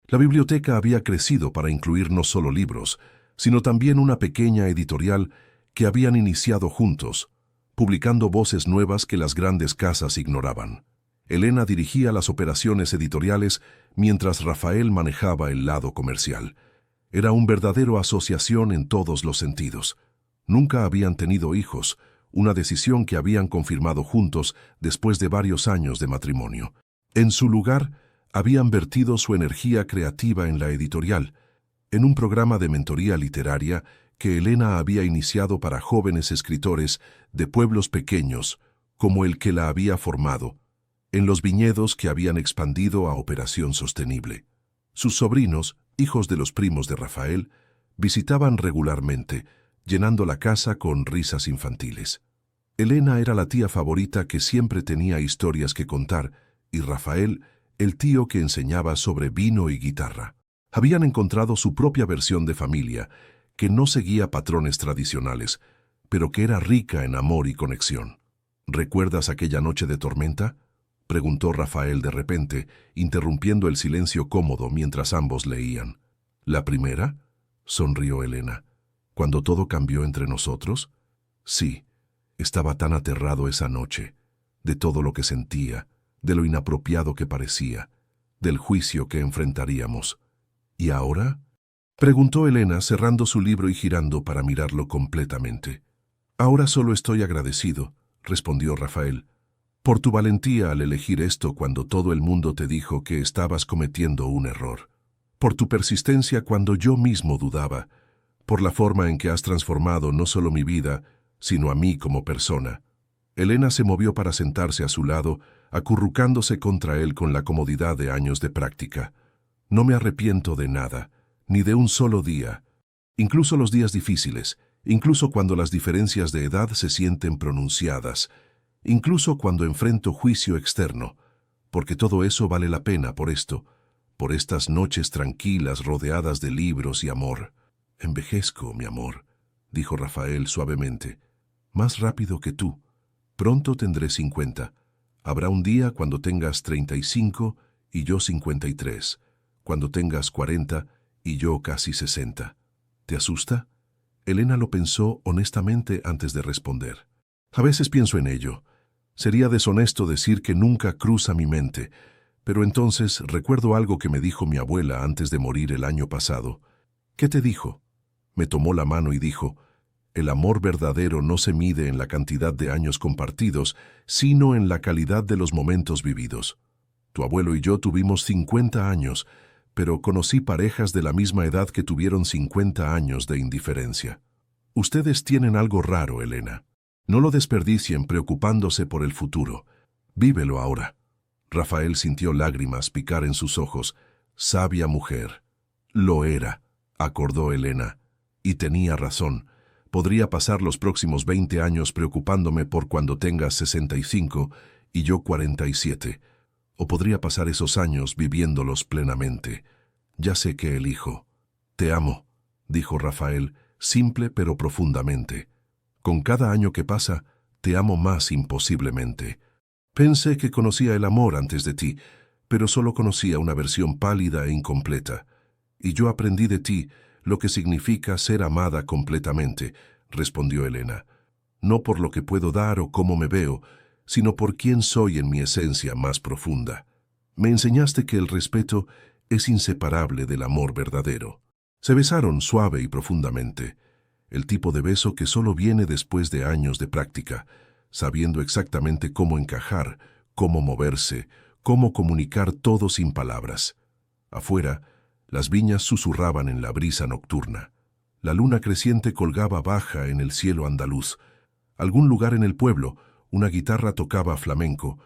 La biblioteca había crecido para incluir no solo libros, sino también una pequeña editorial que habían iniciado juntos, publicando voces nuevas que las grandes casas ignoraban. Elena dirigía las operaciones editoriales mientras Rafael manejaba el lado comercial. Era un verdadero asociación en todos los sentidos. Nunca habían tenido hijos, una decisión que habían confirmado juntos después de varios años de matrimonio. En su lugar, habían vertido su energía creativa en la editorial, en un programa de mentoría literaria que Elena había iniciado para jóvenes escritores de pueblos pequeños, como el que la había formado, en los viñedos que habían expandido a Operación Sostenible. Sus sobrinos, hijos de los primos de Rafael, visitaban regularmente, llenando la casa con risas infantiles. Elena era la tía favorita que siempre tenía historias que contar, y Rafael, el tío que enseñaba sobre vino y guitarra. Habían encontrado su propia versión de familia, que no seguía patrones tradicionales, pero que era rica en amor y conexión. ¿Recuerdas aquella noche de tormenta?, preguntó Rafael de repente, interrumpiendo el silencio cómodo mientras ambos leían. ¿La primera?, sonrió Elena. ¿Cuando todo cambió entre nosotros? Sí, estaba tan aterrado esa noche, de todo lo que sentía, de lo inapropiado que parecía, del juicio que enfrentaríamos. ¿Y ahora?, preguntó Elena, cerrando su libro y girando para mirarlo completamente. Ahora solo estoy agradecido, respondió Rafael, por tu valentía al elegir esto cuando todo el mundo te dijo que estabas cometiendo un error, por tu persistencia cuando yo mismo dudaba, por la forma en que has transformado no solo mi vida, sino a mí como persona. Elena se movió para sentarse a su lado, acurrucándose contra él con la comodidad de años de práctica. No me arrepiento de nada, ni de un solo día, incluso los días difíciles, incluso cuando las diferencias de edad se sienten pronunciadas, incluso cuando enfrento juicio externo, porque todo eso vale la pena por esto, por estas noches tranquilas rodeadas de libros y amor. Envejezco, mi amor, dijo Rafael suavemente, más rápido que tú. Pronto tendré 50. Habrá un día cuando tengas 35 y yo 53, cuando tengas 40 y yo casi 60. ¿Te asusta? Elena lo pensó honestamente antes de responder. A veces pienso en ello. Sería deshonesto decir que nunca cruza mi mente, pero entonces recuerdo algo que me dijo mi abuela antes de morir el año pasado. ¿Qué te dijo? Me tomó la mano y dijo, el amor verdadero no se mide en la cantidad de años compartidos, sino en la calidad de los momentos vividos. Tu abuelo y yo tuvimos 50 años, pero conocí parejas de la misma edad que tuvieron 50 años de indiferencia. Ustedes tienen algo raro, Elena. No lo desperdicien preocupándose por el futuro. Vívelo ahora. Rafael sintió lágrimas picar en sus ojos. Sabia mujer. Lo era, acordó Elena. Y tenía razón. Podría pasar los próximos 20 años preocupándome por cuando tengas 65 y yo 47. O podría pasar esos años viviéndolos plenamente. Ya sé qué elijo. Te amo, dijo Rafael, simple pero profundamente. Con cada año que pasa, te amo más imposiblemente. Pensé que conocía el amor antes de ti, pero solo conocía una versión pálida e incompleta. Y yo aprendí de ti lo que significa ser amada completamente, respondió Elena. No por lo que puedo dar o cómo me veo, sino por quién soy en mi esencia más profunda. Me enseñaste que el respeto es inseparable del amor verdadero. Se besaron suave y profundamente, el tipo de beso que solo viene después de años de práctica, sabiendo exactamente cómo encajar, cómo moverse, cómo comunicar todo sin palabras. Afuera, las viñas susurraban en la brisa nocturna. La luna creciente colgaba baja en el cielo andaluz. Algún lugar en el pueblo, una guitarra tocaba flamenco,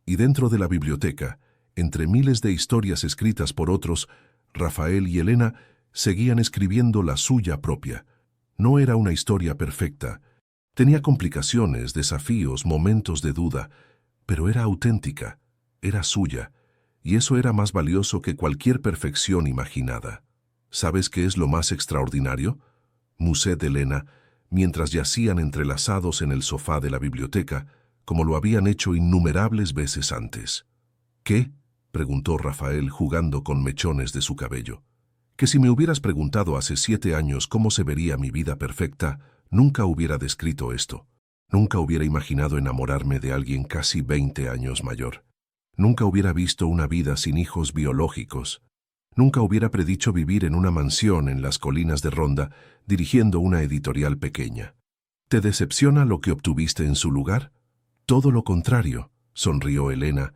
y dentro de la biblioteca, entre miles de historias escritas por otros, Rafael y Elena seguían escribiendo la suya propia. No era una historia perfecta, Tenía complicaciones, desafíos, momentos de duda, pero era auténtica, era suya, y eso era más valioso que cualquier perfección imaginada. ¿Sabes qué es lo más extraordinario? Musset Elena, mientras yacían entrelazados en el sofá de la biblioteca, como lo habían hecho innumerables veces antes. ¿Qué? Preguntó Rafael jugando con mechones de su cabello. Que si me hubieras preguntado hace 7 años cómo se vería mi vida perfecta, nunca hubiera descrito esto. Nunca hubiera imaginado enamorarme de alguien casi 20 años mayor. Nunca hubiera visto una vida sin hijos biológicos. Nunca hubiera predicho vivir en una mansión en las colinas de Ronda, dirigiendo una editorial pequeña. ¿Te decepciona lo que obtuviste en su lugar? Todo lo contrario, sonrió Elena.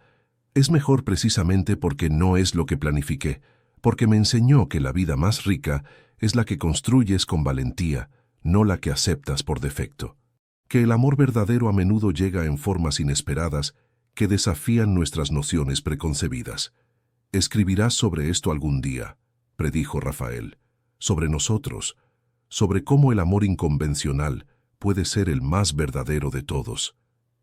Es mejor precisamente porque no es lo que planifiqué, porque me enseñó que la vida más rica es la que construyes con valentía, no la que aceptas por defecto. Que el amor verdadero a menudo llega en formas inesperadas que desafían nuestras nociones preconcebidas. Escribirás sobre esto algún día, predijo Rafael, sobre nosotros, sobre cómo el amor inconvencional puede ser el más verdadero de todos.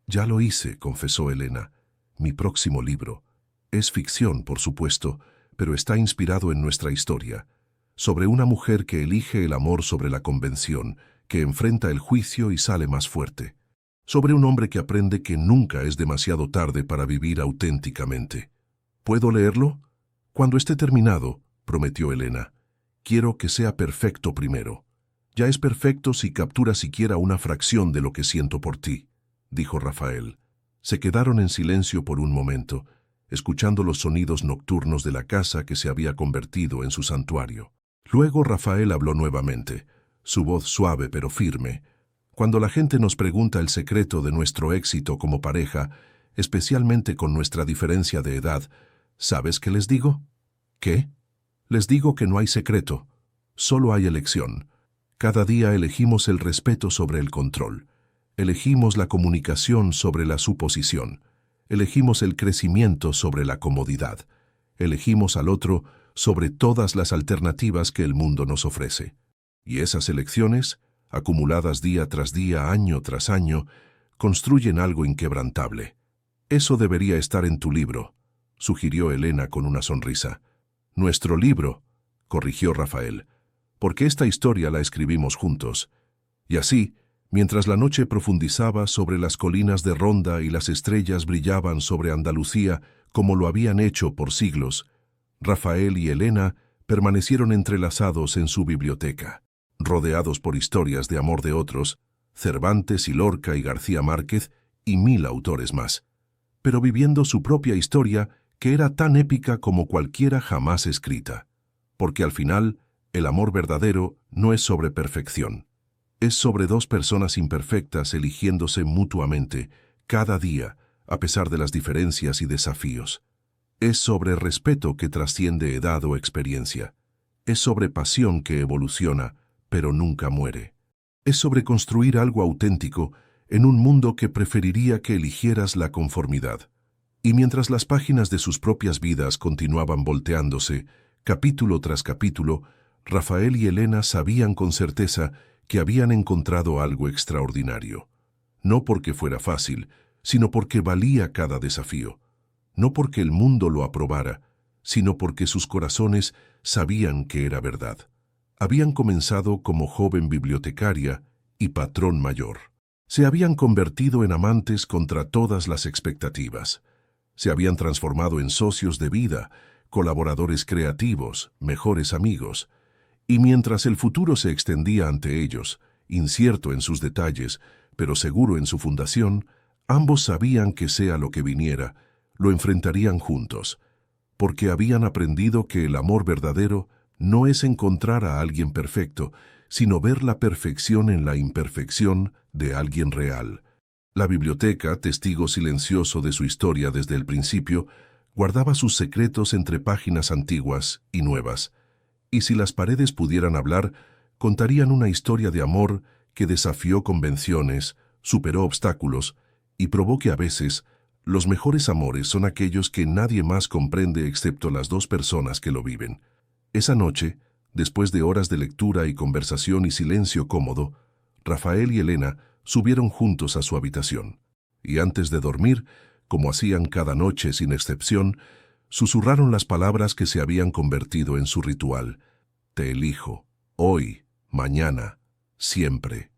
Ya lo hice, confesó Elena. Mi próximo libro. Es ficción, por supuesto, pero está inspirado en nuestra historia, sobre una mujer que elige el amor sobre la convención, que enfrenta el juicio y sale más fuerte, sobre un hombre que aprende que nunca es demasiado tarde para vivir auténticamente. ¿Puedo leerlo? Cuando esté terminado, prometió Elena. Quiero que sea perfecto primero. Ya es perfecto si captura siquiera una fracción de lo que siento por ti, dijo Rafael. Se quedaron en silencio por un momento, escuchando los sonidos nocturnos de la casa que se había convertido en su santuario. Luego Rafael habló nuevamente, su voz suave pero firme. Cuando la gente nos pregunta el secreto de nuestro éxito como pareja, especialmente con nuestra diferencia de edad, ¿sabes qué les digo? ¿Qué? Les digo que no hay secreto, solo hay elección. Cada día elegimos el respeto sobre el control. Elegimos la comunicación sobre la suposición. Elegimos el crecimiento sobre la comodidad. Elegimos al otro sobre todas las alternativas que el mundo nos ofrece. Y esas elecciones, acumuladas día tras día, año tras año, construyen algo inquebrantable. Eso debería estar en tu libro, sugirió Elena con una sonrisa. Nuestro libro, corrigió Rafael, porque esta historia la escribimos juntos. Y así, mientras la noche profundizaba sobre las colinas de Ronda y las estrellas brillaban sobre Andalucía como lo habían hecho por siglos, Rafael y Elena permanecieron entrelazados en su biblioteca, rodeados por historias de amor de otros, Cervantes y Lorca y García Márquez y 1000 autores más, pero viviendo su propia historia que era tan épica como cualquiera jamás escrita, porque al final el amor verdadero no es sobre perfección, es sobre dos personas imperfectas eligiéndose mutuamente, cada día, a pesar de las diferencias y desafíos. Es sobre respeto que trasciende edad o experiencia. Es sobre pasión que evoluciona, pero nunca muere. Es sobre construir algo auténtico en un mundo que preferiría que eligieras la conformidad. Y mientras las páginas de sus propias vidas continuaban volteándose, capítulo tras capítulo, Rafael y Elena sabían con certeza que habían encontrado algo extraordinario. No porque fuera fácil, sino porque valía cada desafío. No porque el mundo lo aprobara, sino porque sus corazones sabían que era verdad. Habían comenzado como joven bibliotecaria y patrón mayor. Se habían convertido en amantes contra todas las expectativas. Se habían transformado en socios de vida, colaboradores creativos, mejores amigos. Y mientras el futuro se extendía ante ellos, incierto en sus detalles, pero seguro en su fundación, ambos sabían que sea lo que viniera, lo enfrentarían juntos, porque habían aprendido que el amor verdadero no es encontrar a alguien perfecto, sino ver la perfección en la imperfección de alguien real. La biblioteca, testigo silencioso de su historia desde el principio, guardaba sus secretos entre páginas antiguas y nuevas, y si las paredes pudieran hablar, contarían una historia de amor que desafió convenciones, superó obstáculos y probó que a veces los mejores amores son aquellos que nadie más comprende excepto las dos personas que lo viven. Esa noche, después de horas de lectura y conversación y silencio cómodo, Rafael y Elena subieron juntos a su habitación. Y antes de dormir, como hacían cada noche sin excepción, susurraron las palabras que se habían convertido en su ritual. Te elijo, hoy, mañana, siempre.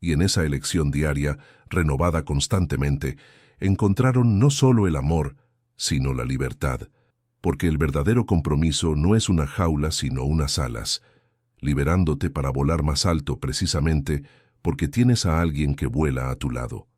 Y en esa elección diaria, renovada constantemente, encontraron no solo el amor, sino la libertad, porque el verdadero compromiso no es una jaula sino unas alas, liberándote para volar más alto precisamente porque tienes a alguien que vuela a tu lado.